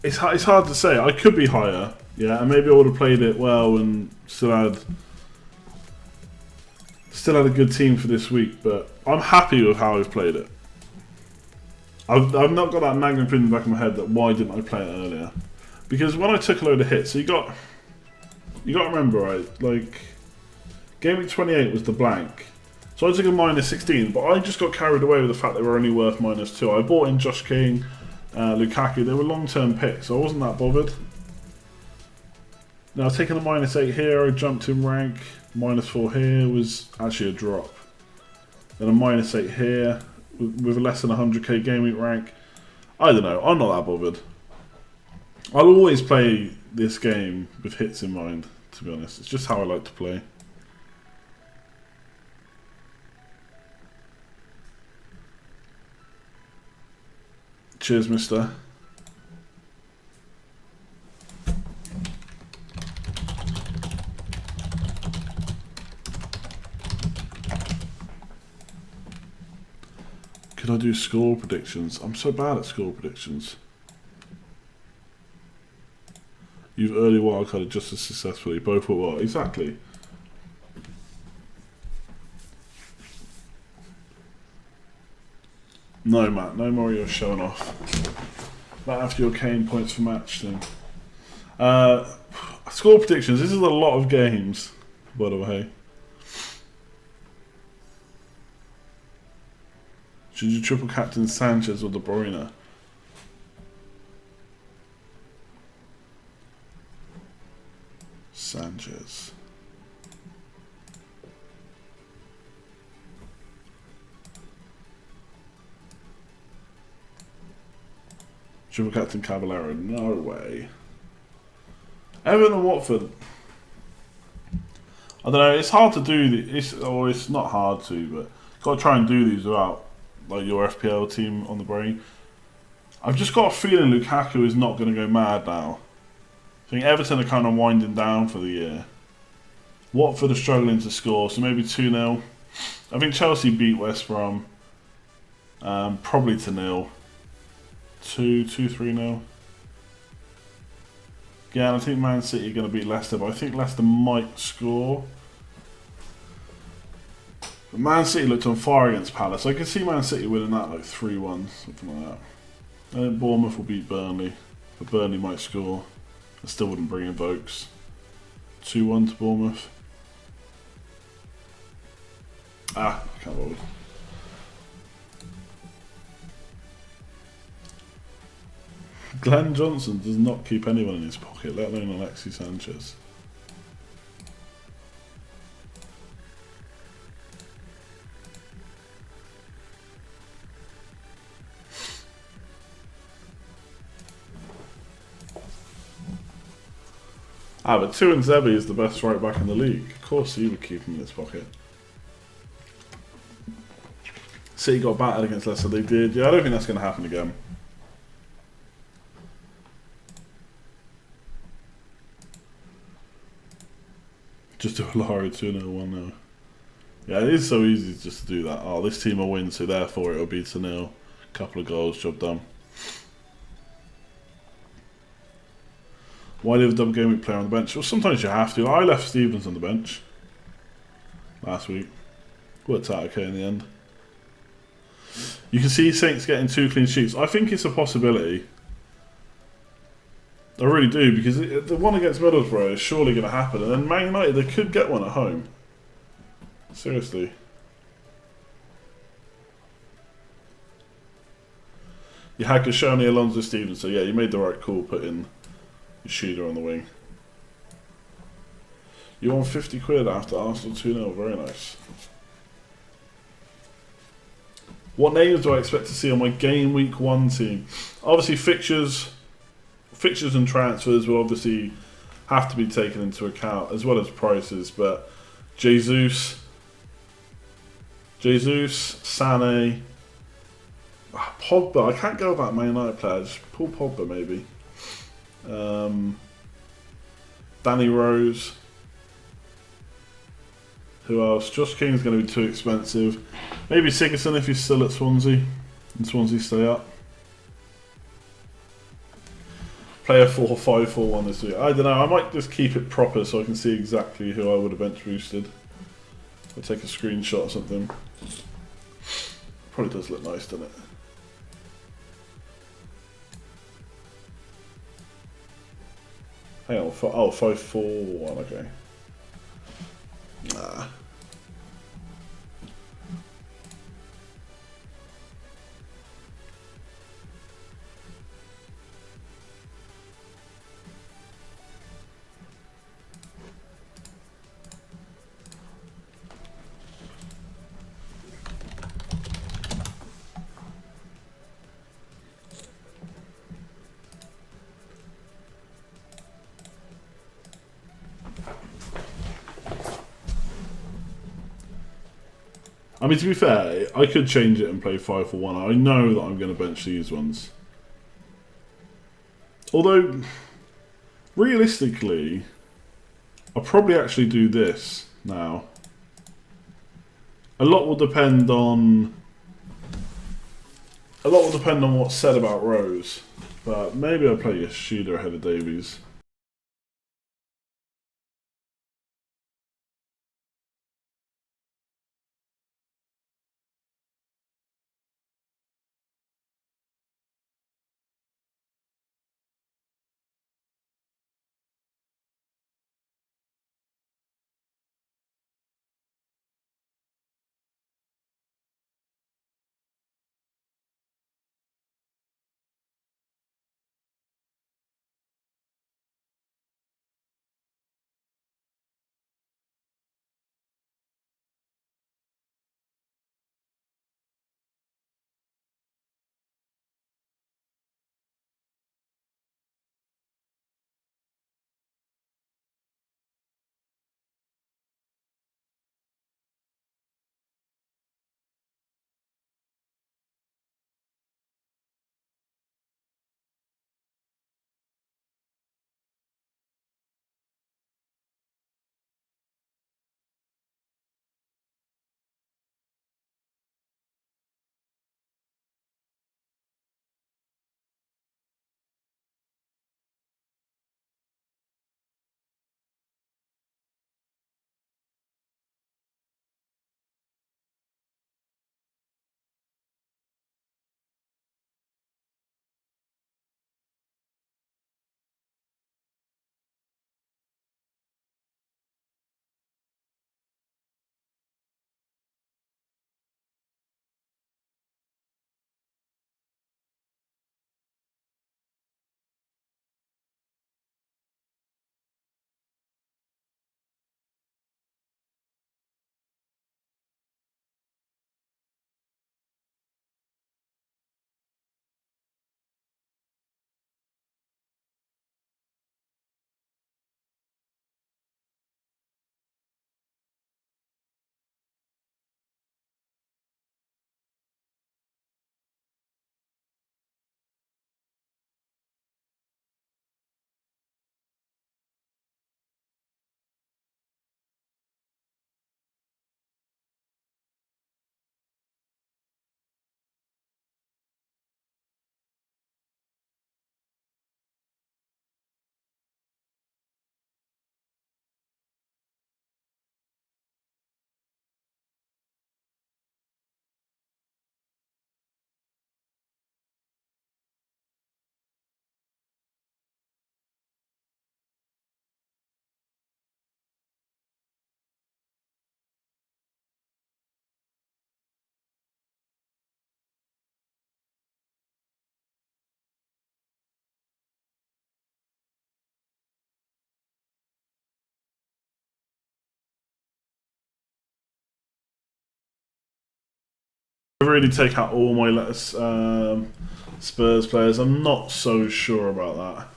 it's hard to say. I could be higher, yeah, and maybe I would have played it well and still had a good team for this week. But I'm happy with how I've played it. I've not got that nagging thing in the back of my head that why didn't I play it earlier? Because when I took a load of hits, so you got to remember, right? Like Game Week 28 was the blank. So So I took a minus 16, but I just got carried away with the fact they were only worth minus 2. I bought in Josh King, Lukaku. They were long-term picks, so I wasn't that bothered. Now, taking a minus 8 here, I jumped in rank. Minus 4 here was actually a drop. Then a minus 8 here with less than 100k Gameweek rank. I don't know, I'm not that bothered. I'll always play this game with hits in mind, to be honest. It's just how I like to play. Cheers, mister. Could I do score predictions? I'm so bad at score predictions. You've early wildcarded just as successfully. Both were what? Exactly. No, Matt. No more of your showing off. That after your Kane points for match thing. Score predictions. This is a lot of games, by the way. Should you triple captain Sanchez or De Bruyne? Sanchez. Triple captain Caballero? No way. Everton and Watford. I don't know. It's hard to do. It's not hard to, but got to try and do these without like your FPL team on the brain. I've just got a feeling Lukaku is not going to go mad now. I think Everton are kind of winding down for the year. Watford are struggling to score, so maybe 2-0. I think Chelsea beat West Brom. Probably to 0. 2-3-0. Yeah, and I think Man City are going to beat Leicester, but I think Leicester might score. But Man City looked on fire against Palace. I can see Man City winning that like 3-1, something like that. I think Bournemouth will beat Burnley, but Burnley might score. I still wouldn't bring in Vokes. 2-1 to Bournemouth. I can't bother. Glenn Johnson does not keep anyone in his pocket, let alone Alexis Sanchez. But Tuanzebe is the best right back in the league. Of course he would keep him in his pocket. City got battered against Leicester, they did. Yeah, I don't think that's going to happen again. Just do a Lari 2-0, 1-0. Yeah, it is so easy just to do that. Oh, this team will win, so therefore it'll be 2-0. Couple of goals, job done. Why leave a double game week player on the bench? Well, sometimes you have to. I left Stevens on the bench last week. Worked out okay in the end. You can see Saints getting 2 clean sheets. I think it's a possibility. I really do, because the one against Middlesbrough is surely going to happen. And then Man United, they could get one at home. Seriously. You had Koscielny, Alonso, Stevens. So yeah, you made the right call putting your shooter on the wing. You won 50 quid after Arsenal 2-0. Very nice. What names do I expect to see on my Game Week 1 team? Obviously fixtures and transfers will obviously have to be taken into account, as well as prices, but Jesus, Sané, Pogba. I can't go about Man United players. Pull Pogba maybe. Danny Rose. Who else? Josh King's going to be too expensive. Maybe Sigurdsson if he's still at Swansea. And Swansea stay up. Play a 4-5-4-1 this week. I don't know. I might just keep it proper so I can see exactly who I would have bench boosted. I'll take a screenshot or something. Probably does look nice, doesn't it? Hang on. 5-4-1. Okay. Nah. I mean, to be fair, I could change it and play 5-4-1. I know that I'm going to bench these ones. Although, realistically, I'll probably actually do this now. A lot will depend on what's said about Rose, but maybe I'll play Yoshida ahead of Davies. I really take out all my Spurs players. I'm not so sure about that.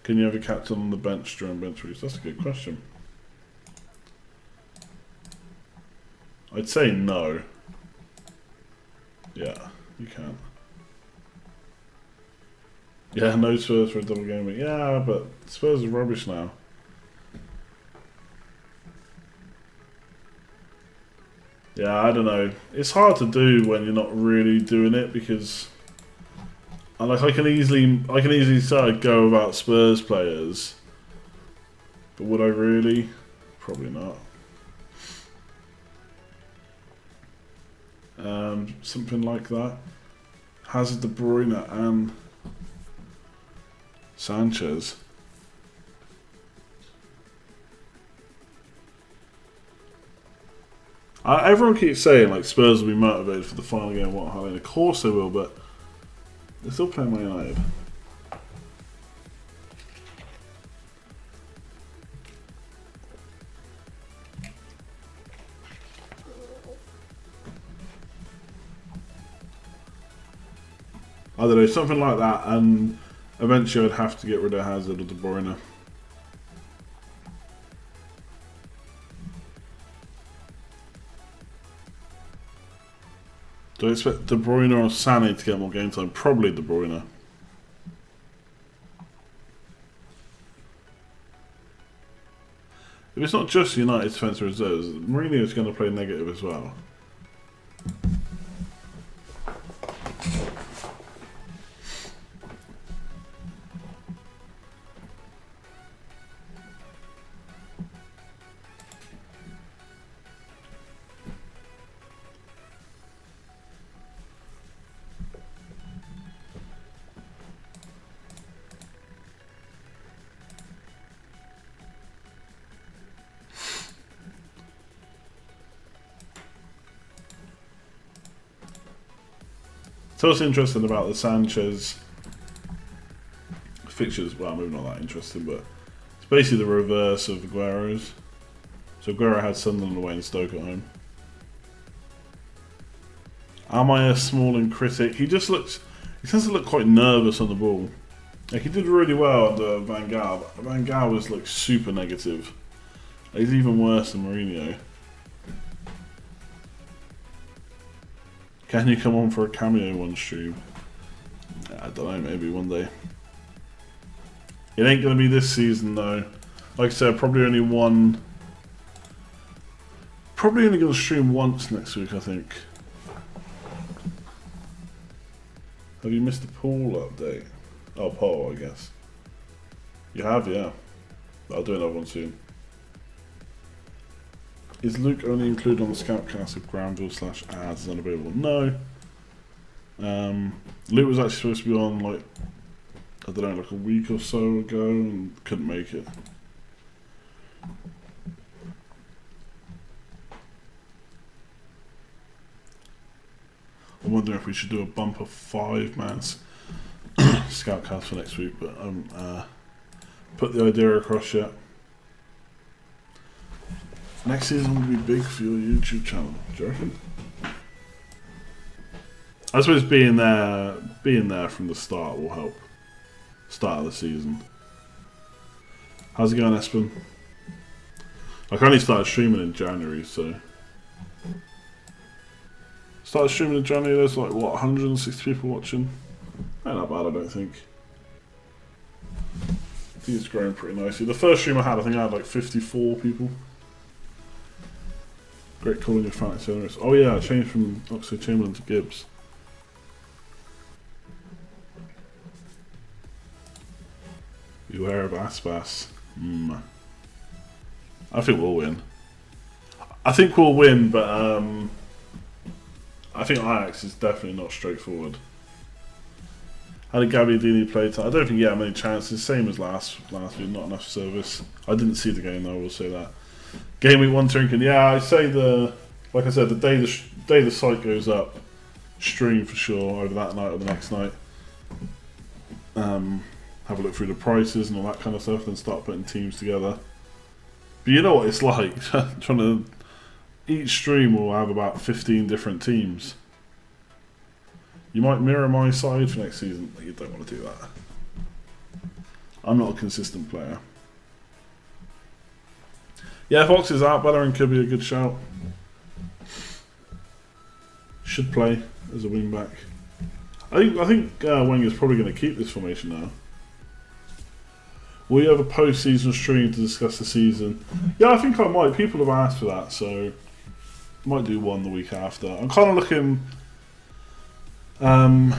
Can you have a captain on the bench during bench weeks? That's a good question. I'd say no. Yeah, you can. Yeah, no Spurs for a double game week. Yeah, but Spurs are rubbish now. Yeah, I don't know. It's hard to do when you're not really doing it because, like, I can easily say I'd go about Spurs players, but would I really? Probably not. Something like that. Hazard, De Bruyne, and Sanchez. Everyone keeps saying like Spurs will be motivated for the final game. What? Of course they will, but they're still playing Man United. I don't know, something like that, and eventually I'd have to get rid of Hazard or De Bruyne. Do I expect De Bruyne or Sané to get more game time? Probably De Bruyne. If it's not just United's defensive reserves, Mourinho is going to play negative as well. So what's interesting about the Sanchez fixtures, well, maybe not that interesting, but it's basically the reverse of Aguero's. So Aguero had Sunderland away and Stoke at home. Am I a Smalling critic? He tends to look quite nervous on the ball. Like, he did really well under Van Gaal, but Van Gaal was like super negative. He's even worse than Mourinho. Can you come on for a cameo one stream? I don't know, maybe one day. It ain't going to be this season though. Like I said, probably only one. Probably only going to stream once next week, I think. Have you missed the pool update? Oh, poll, I guess. You have, yeah. I'll do another one soon. Is Luke only included on the Scoutcast if Granville/ads is unavailable? No. Luke was actually supposed to be on, like, I don't know, like a week or so ago and couldn't make it. I'm wondering if we should do a bumper 5-man Scoutcast for next week, but put the idea across yet. Next season will be big for your YouTube channel, do you reckon? I suppose being there from the start will help. Start of the season. How's it going, Espen? I only started streaming in January, so. Started streaming in January, there's like, what, 160 people watching? Not bad, I don't think. I think it's growing pretty nicely. The first stream I think I had like 54 people. Great calling your fan accelerators. Oh yeah, I changed from Oxlade-Chamberlain to Gibbs. Beware of Aspas. I think we'll win. I think we'll win, but I think Ajax is definitely not straightforward. How did Gabbiadini play? I don't think he had many chances. Same as last week, not enough service. I didn't see the game though, I will say that. Gameweek 1 Trinken. Yeah, I say like I said, the day the site goes up, stream for sure over that night or the next night. Have a look through the prices and all that kind of stuff, then start putting teams together. But you know what it's like trying to. Each stream will have about 15 different teams. You might mirror my side for next season, but you don't want to do that. I'm not a consistent player. Yeah, Fox is out. Bellerin could be a good shout. Should play as a wing back. I think Wenger's probably going to keep this formation now. Will you have a post-season stream to discuss the season? Yeah, I think I might. People have asked for that, so I might do one the week after. I'm kind of looking. I'm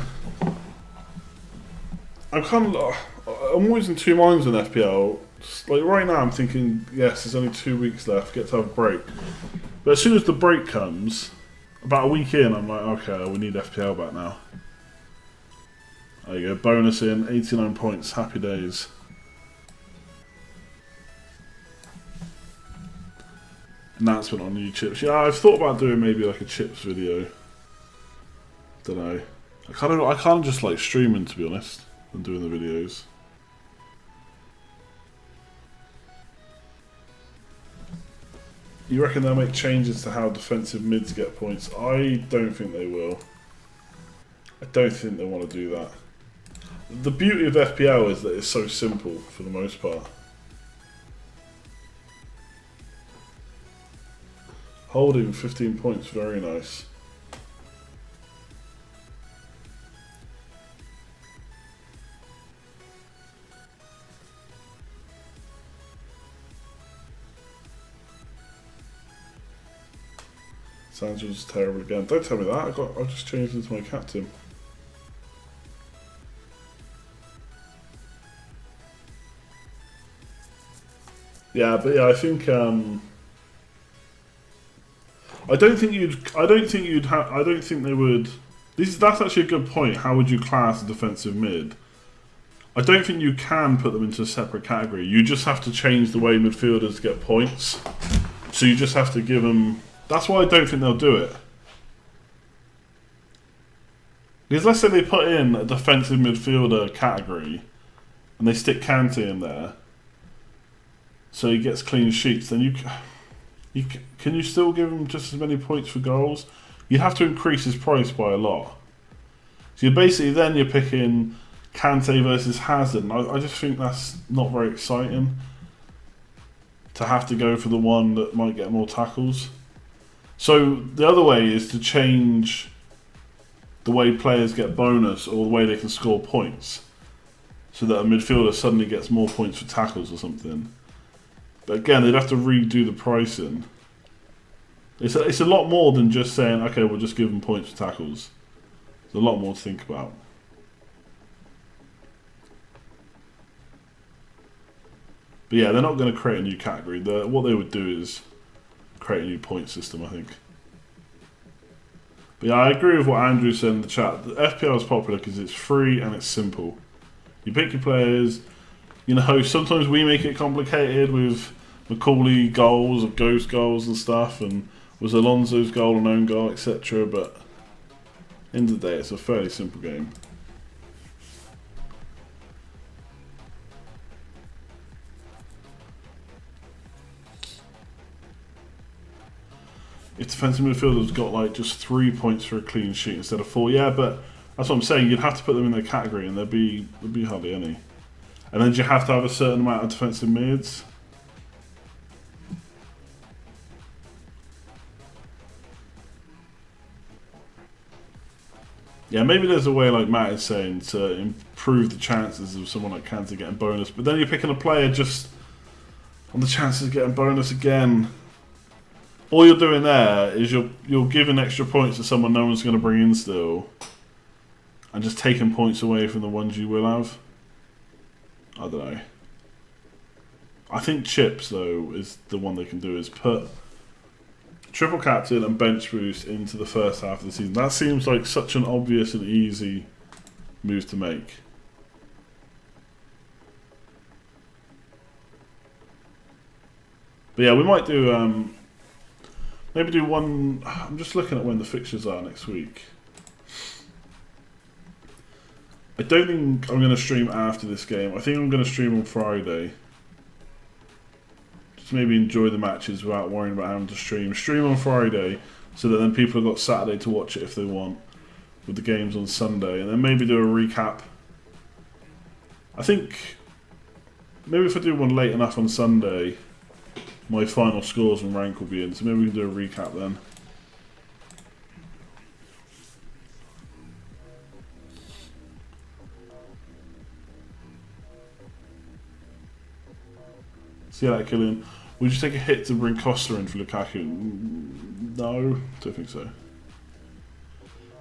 always in two minds on FPL. Just like right now, I'm thinking, yes, there's only 2 weeks left. Get to have a break. But as soon as the break comes, about a week in, I'm like, okay, we need FPL back now. There you go, bonus in, 89 points, happy days. Announcement on new chips. Yeah, I've thought about doing maybe like a chips video. Don't know. I kind of just like streaming, to be honest, and doing the videos. You reckon they'll make changes to how defensive mids get points? I don't think they will. I don't think they want to do that. The beauty of FPL is that it's so simple for the most part. Holding 15 points, very nice. Sancho's terrible again. Don't tell me that. I just changed into my captain. Yeah, but yeah, I think I don't think they would. That's actually a good point. How would you class a defensive mid? I don't think you can put them into a separate category. You just have to change the way midfielders get points. So you just have to give them. That's why I don't think they'll do it. Because let's say they put in a defensive midfielder category, and they stick Kante in there, so he gets clean sheets. Then can you still give him just as many points for goals? You have to increase his price by a lot. So you're picking Kante versus Hazard. And I just think that's not very exciting. To have to go for the one that might get more tackles. So the other way is to change the way players get bonus or the way they can score points, so that a midfielder suddenly gets more points for tackles or something. But again, they'd have to redo the pricing. It's a lot more than just saying, okay, we'll just give them points for tackles. There's a lot more to think about. But yeah, they're not going to create a new category. What they would do is create a new point system, I think. But yeah, I agree with what Andrew said in the chat. The FPL is popular because it's free and it's simple. You pick your players. You know, sometimes we make it complicated with Macaulay goals or ghost goals and stuff, and was Alonso's goal an own goal, etc. But end of the day, it's a fairly simple game. If defensive midfielders got like just 3 points for a clean sheet instead of 4, yeah, but that's what I'm saying. You'd have to put them in their category, and there'd be hardly any. And then you have to have a certain amount of defensive mids. Yeah, maybe there's a way, like Matt is saying, to improve the chances of someone like Kante getting bonus. But then you're picking a player just on the chances of getting bonus again. All you're doing there is you're giving extra points to someone no one's going to bring in still, and just taking points away from the ones you will have. I don't know. I think chips, though, is the one they can do, is put triple captain and bench boost into the first half of the season. That seems like such an obvious and easy move to make. But yeah, we might do maybe do one. I'm just looking at when the fixtures are next week. I don't think I'm going to stream after this game. I think I'm going to stream on Friday. Just maybe enjoy the matches without worrying about having to stream. Stream on Friday, so that then people have got Saturday to watch it if they want, with the games on Sunday. And then maybe do a recap. I think maybe if I do one late enough on Sunday, my final scores and rank will be in. So maybe we can do a recap then. See that, Killian? Would you take a hit to bring Costa in for Lukaku? No, don't think so.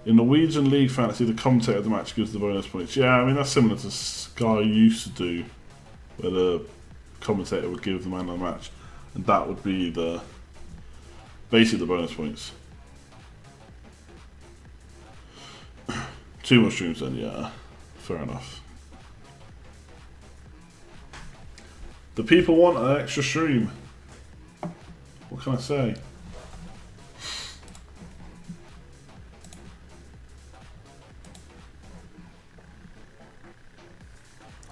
In Norwegian League Fantasy, the commentator of the match gives the bonus points. Yeah, I mean, that's similar to Sky used to do, where the commentator would give the man of the match. And that would be basically the bonus points. 2 more streams then, yeah. Fair enough. The people want an extra stream. What can I say?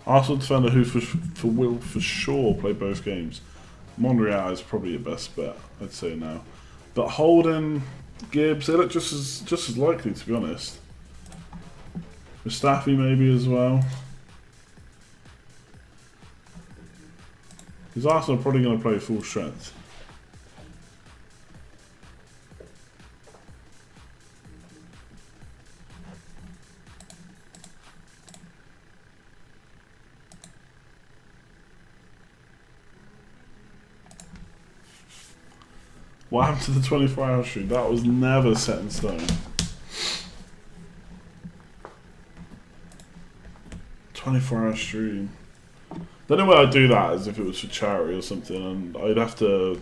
Arsenal defender who will for sure play both games. Monreal is probably your best bet, I'd say now. But Holden, Gibbs, they look just as likely, to be honest. Mustafi maybe as well. Because Arsenal are probably going to play full strength. What happened to the 24-hour stream? That was never set in stone. 24-hour stream. The only way I'd do that is if it was for charity or something, and I'd have to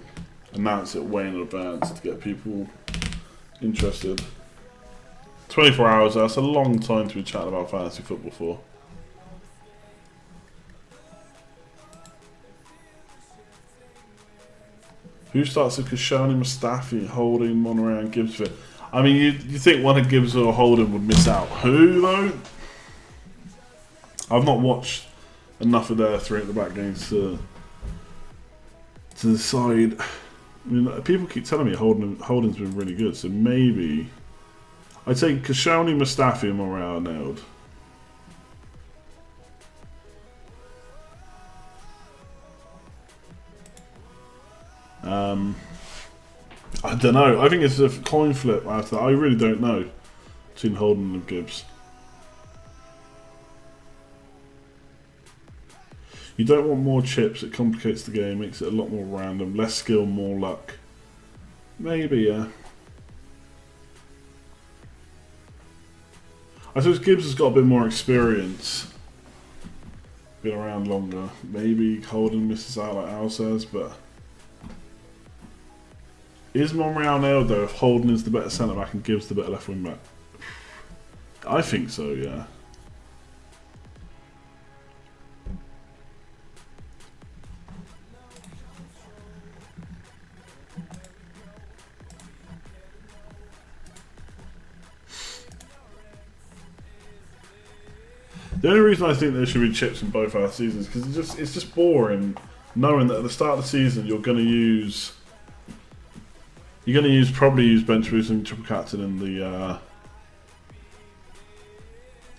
announce it way in advance to get people interested. 24 hours, that's a long time to be chatting about fantasy football for. Who starts with Kashani, Mustafi, Holding, Monreal and Gibbs fit? I mean, you think one of Gibbs or Holding would miss out. Who, though? I've not watched enough of their three at the back games to decide. I mean, people keep telling me Holding's been really good, so maybe I'd say Kashani, Mustafi and Monreal nailed. I don't know. I think it's a coin flip after that. I really don't know between Holden and Gibbs. You don't want more chips. It complicates the game, makes it a lot more random. Less skill, more luck. Maybe, yeah. I suppose Gibbs has got a bit more experience. Been around longer. Maybe Holden misses out like Al says, but... Is Monreal nailed though if Holden is the better centre back and Gibbs the better left wing back? I think so, yeah. The only reason I think there should be chips in both our seasons is because it's just boring knowing that at the start of the season you're going to probably use bench boost and triple captain in the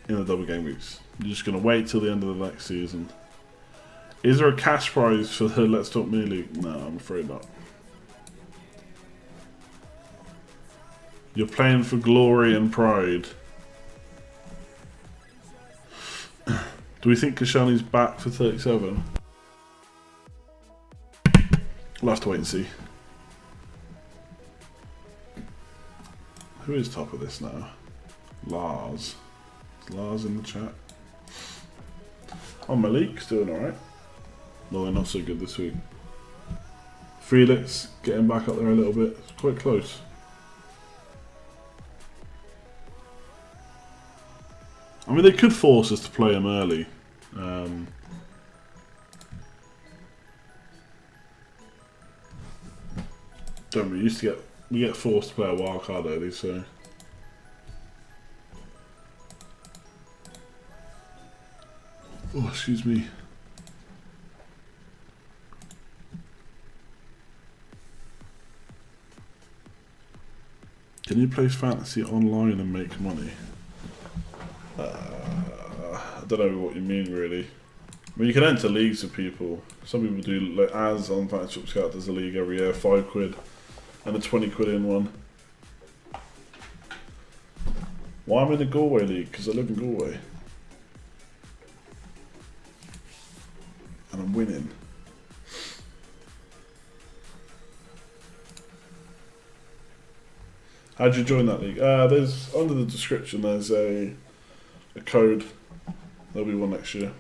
double game weeks. You're just going to wait till the end of the next season. Is there a cash prize for the Let's Talk Mini League? No, I'm afraid not. You're playing for glory and pride. Do we think Kashani's back for 37? We'll have to wait and see. Who is top of this now? Lars. Is Lars in the chat? Oh, Malik's doing alright. No, they're not so good this week. Felix getting back up there a little bit. It's quite close. I mean, they could force us to play him early. Don't we used to get forced to play a wild card early, so oh, excuse me. Can you play fantasy online and make money? I don't know what you mean, really. I mean, you can enter leagues with people. Some people do, like as on Fantasy Scout, there's a league every year, £5 and a 20 quid in one. Why am I in the Galway league? Because I live in Galway. And I'm winning. How'd you join that league? There's under the description. There's a code. There'll be one next year.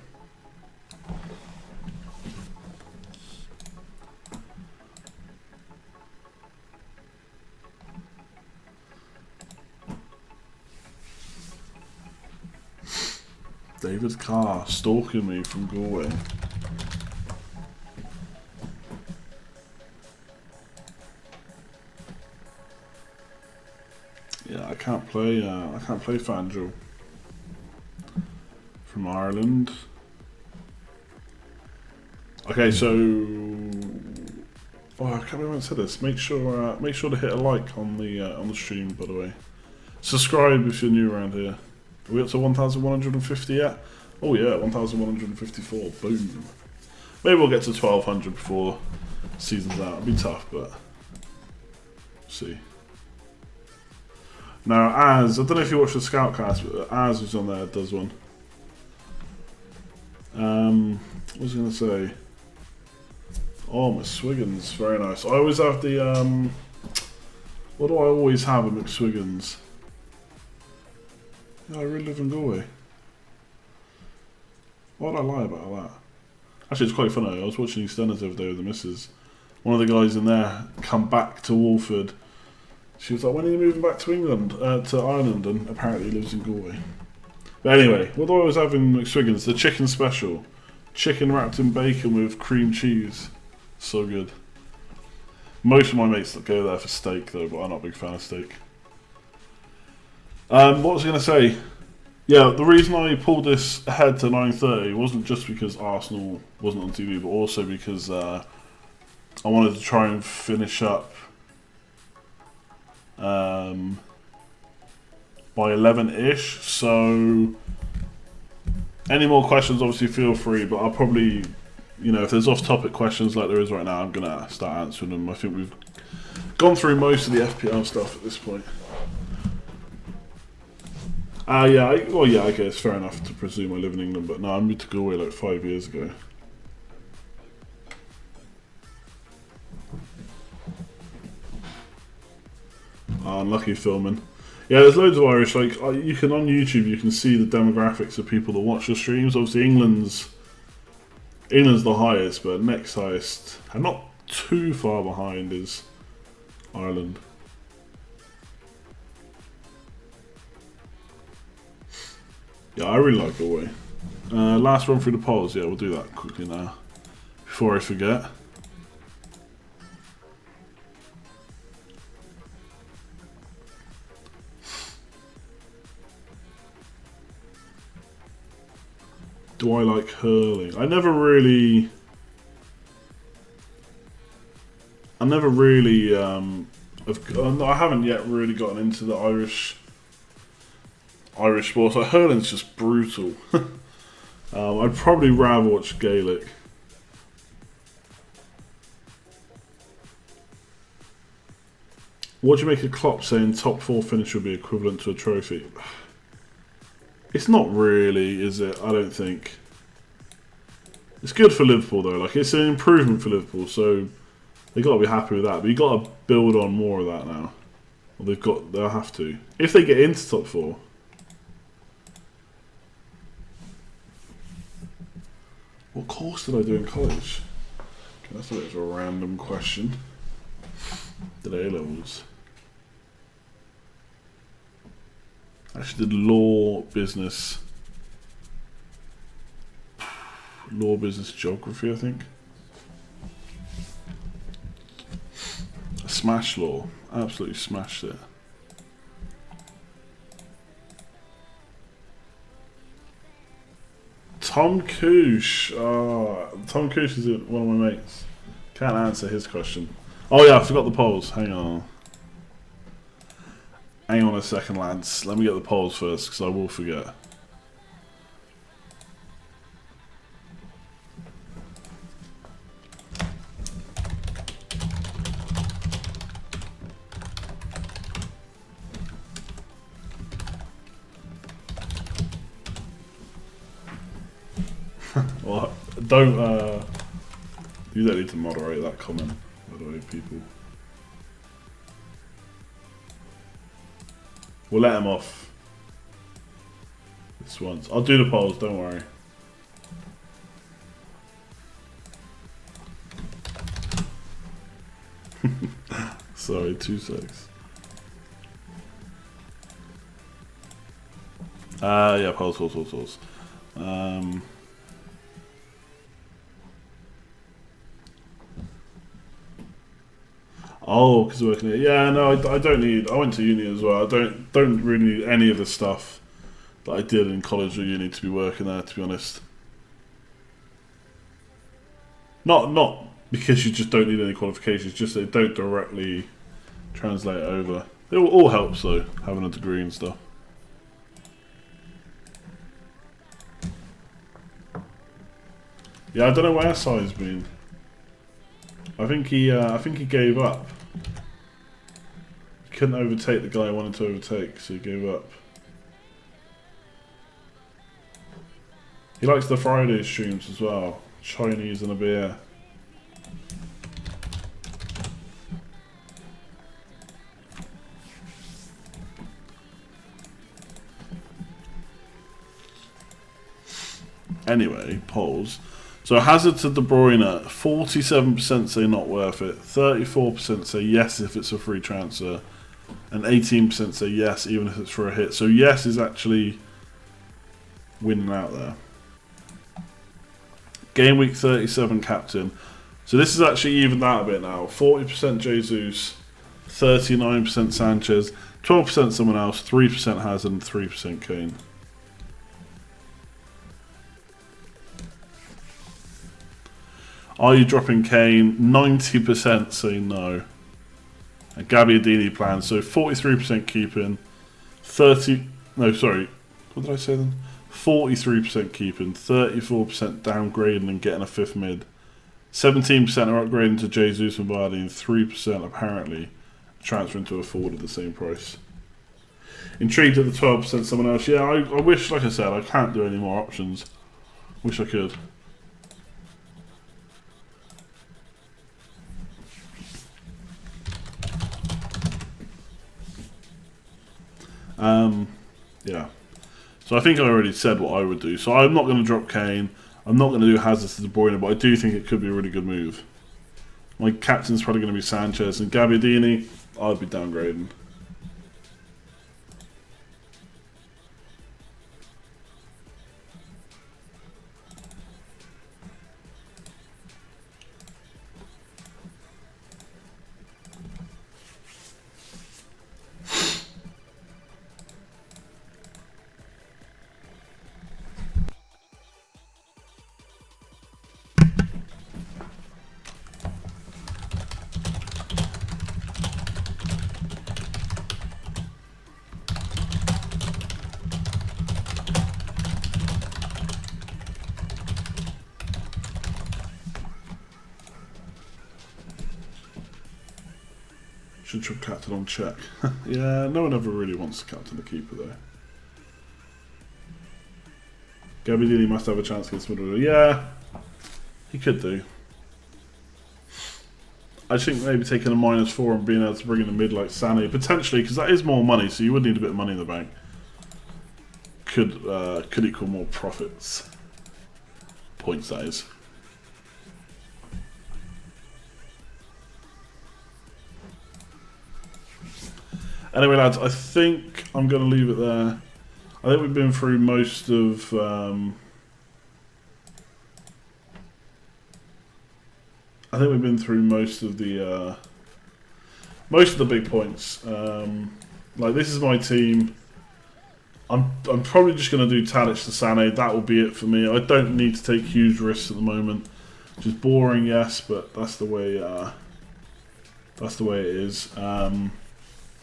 David Carr stalking me from Galway. Yeah, I can't play FanDuel from Ireland. Okay, so I can't remember when I said this. Make sure to hit a like on the stream, by the way. Subscribe if you're new around here. Are we up to 1,150 yet? Oh yeah, 1,154. Boom. Maybe we'll get to 1,200 before season's out. It'll be tough, but we'll see. Now, I don't know if you watched the Scoutcast, but Az who's on there does one. What was I going to say? Oh, my Swiggins, very nice. I always have the What do I always have at McSwiggan's? Yeah, I really live in Galway. Why would I lie about that? Actually, it's quite funny. I was watching EastEnders the other day with the missus. One of the guys in there come back to Walford. She was like, when are you moving back to England, to Ireland? And apparently he lives in Galway. But anyway, what do I always have in McSwiggan's? The chicken special. Chicken wrapped in bacon with cream cheese. So good. Most of my mates go there for steak though, but I'm not a big fan of steak. What was I going to say? Yeah, the reason I pulled this ahead to 9:30 wasn't just because Arsenal wasn't on TV, but also because I wanted to try and finish up by 11-ish. So any more questions, obviously feel free, but I'll probably, you know, if there's off-topic questions like there is right now, I'm going to start answering them. I think we've gone through most of the FPL stuff at this point. Yeah, I guess fair enough to presume I live in England, but no, I moved to Galway like 5 years ago. Unlucky filming. Yeah, there's loads of Irish. Like you can on YouTube, you can see the demographics of people that watch the streams. Obviously, England's the highest, but next highest, and not too far behind, is Ireland. Yeah, I really like Galway. Last run through the polls. Yeah, we'll do that quickly now, before I forget. Do I like hurling? I never really. I haven't yet really gotten into the Irish sports. Like hurling's just brutal. I'd probably rather watch Gaelic. What do you make of Klopp saying top 4 finish will be equivalent to a trophy? It's not really, is it? I don't think. It's good for Liverpool though. Like it's an improvement for Liverpool, so they got to be happy with that. But you got to build on more of that now. Well, they'll have to if they get into top 4. What course did I do in college? Okay, that's a bit of a random question. Did A-levels? I actually did law, business, geography, I think. I smashed law. Absolutely smashed it. Tom Coosh. Tom Coosh is one of my mates. Can't answer his question. Oh yeah, I forgot the polls. Hang on. Hang on a second, lads. Let me get the polls first, because I will forget. Well, you don't need to moderate that comment, by the way, people. We'll let him off this once. I'll do the polls, don't worry. Sorry, 2 secs. Yeah, polls. Oh, because working here. Yeah, no, I don't need. I went to uni as well. I don't really need any of the stuff that I did in college or uni to be working there. To be honest, not because you just don't need any qualifications. Just they don't directly translate over. It all helps though, having a degree and stuff. Yeah, I don't know where Sai's been. I think he gave up. He couldn't overtake the guy I wanted to overtake, so he gave up. He likes the Friday streams as well. Chinese and a beer. Anyway, polls. So Hazard to De Bruyne, 47% say not worth it, 34% say yes if it's a free transfer, and 18% say yes even if it's for a hit. So yes is actually winning out there. Gameweek 37 captain. So this is actually evened out a bit now. 40% Jesus, 39% Sanchez, 12% someone else, 3% Hazard, and 3% Kane. Are you dropping Kane? 90% say no. And Gabiadini plans. So 43% keeping, 30. No, sorry. What did I say then? 43% keeping, 34% downgrading and getting a 5th mid. 17% are upgrading to Jesus and Vardy, and 3% apparently transferring to a forward at the same price. Intrigued at the 12% someone else. Yeah, I wish, like I said, I can't do any more options. Wish I could. Yeah. So I think I already said what I would do. So I'm not going to drop Kane. I'm not going to do Hazard to De Bruyne, but I do think it could be a really good move. My captain's probably going to be Sanchez, and Gabiadini, I'd be downgrading. Should trip captain on check. Yeah, no one ever really wants to captain the keeper though. Gabiadini must have a chance against Middlesbrough. Yeah, he could do. I think maybe taking a -4 and being able to bring in a mid like Sané, potentially, because that is more money, so you would need a bit of money in the bank. Could equal more profits. Points, that is. Anyway, lads, I think I'm going to leave it there. I think we've been through most of... I think we've been through most of the big points. Like, this is my team. I'm probably just going to do Tadic to Sané. That will be it for me. I don't need to take huge risks at the moment. Just boring, yes, but that's the way. That's the way it is.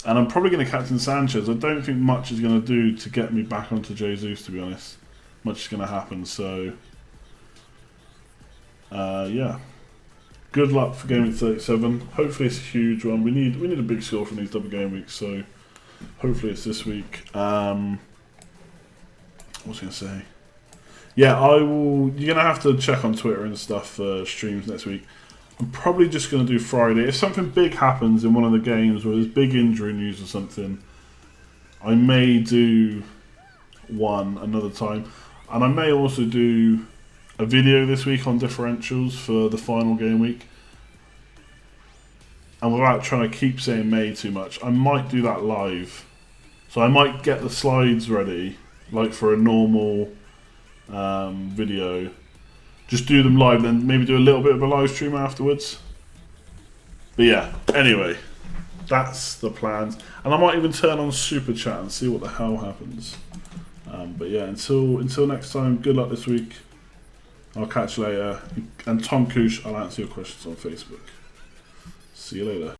And I'm probably going to captain Sanchez. I don't think much is going to do to get me back onto Jesus, to be honest. Much is going to happen, so... yeah. Good luck for Gameweek 37. Hopefully it's a huge one. We need a big score from these double game weeks, so... Hopefully it's this week. What was I going to say? Yeah, you're going to have to check on Twitter and stuff for streams next week. I'm probably just going to do Friday. If something big happens in one of the games where there's big injury news or something, I may do one another time. And I may also do a video this week on differentials for the final game week. And without trying to keep saying May too much, I might do that live. So I might get the slides ready, like for a normal video. Just do them live, then maybe do a little bit of a live stream afterwards. But yeah, anyway, that's the plans. And I might even turn on Super Chat and see what the hell happens. But yeah, until next time, good luck this week. I'll catch you later. And Tom Cooch, I'll answer your questions on Facebook. See you later.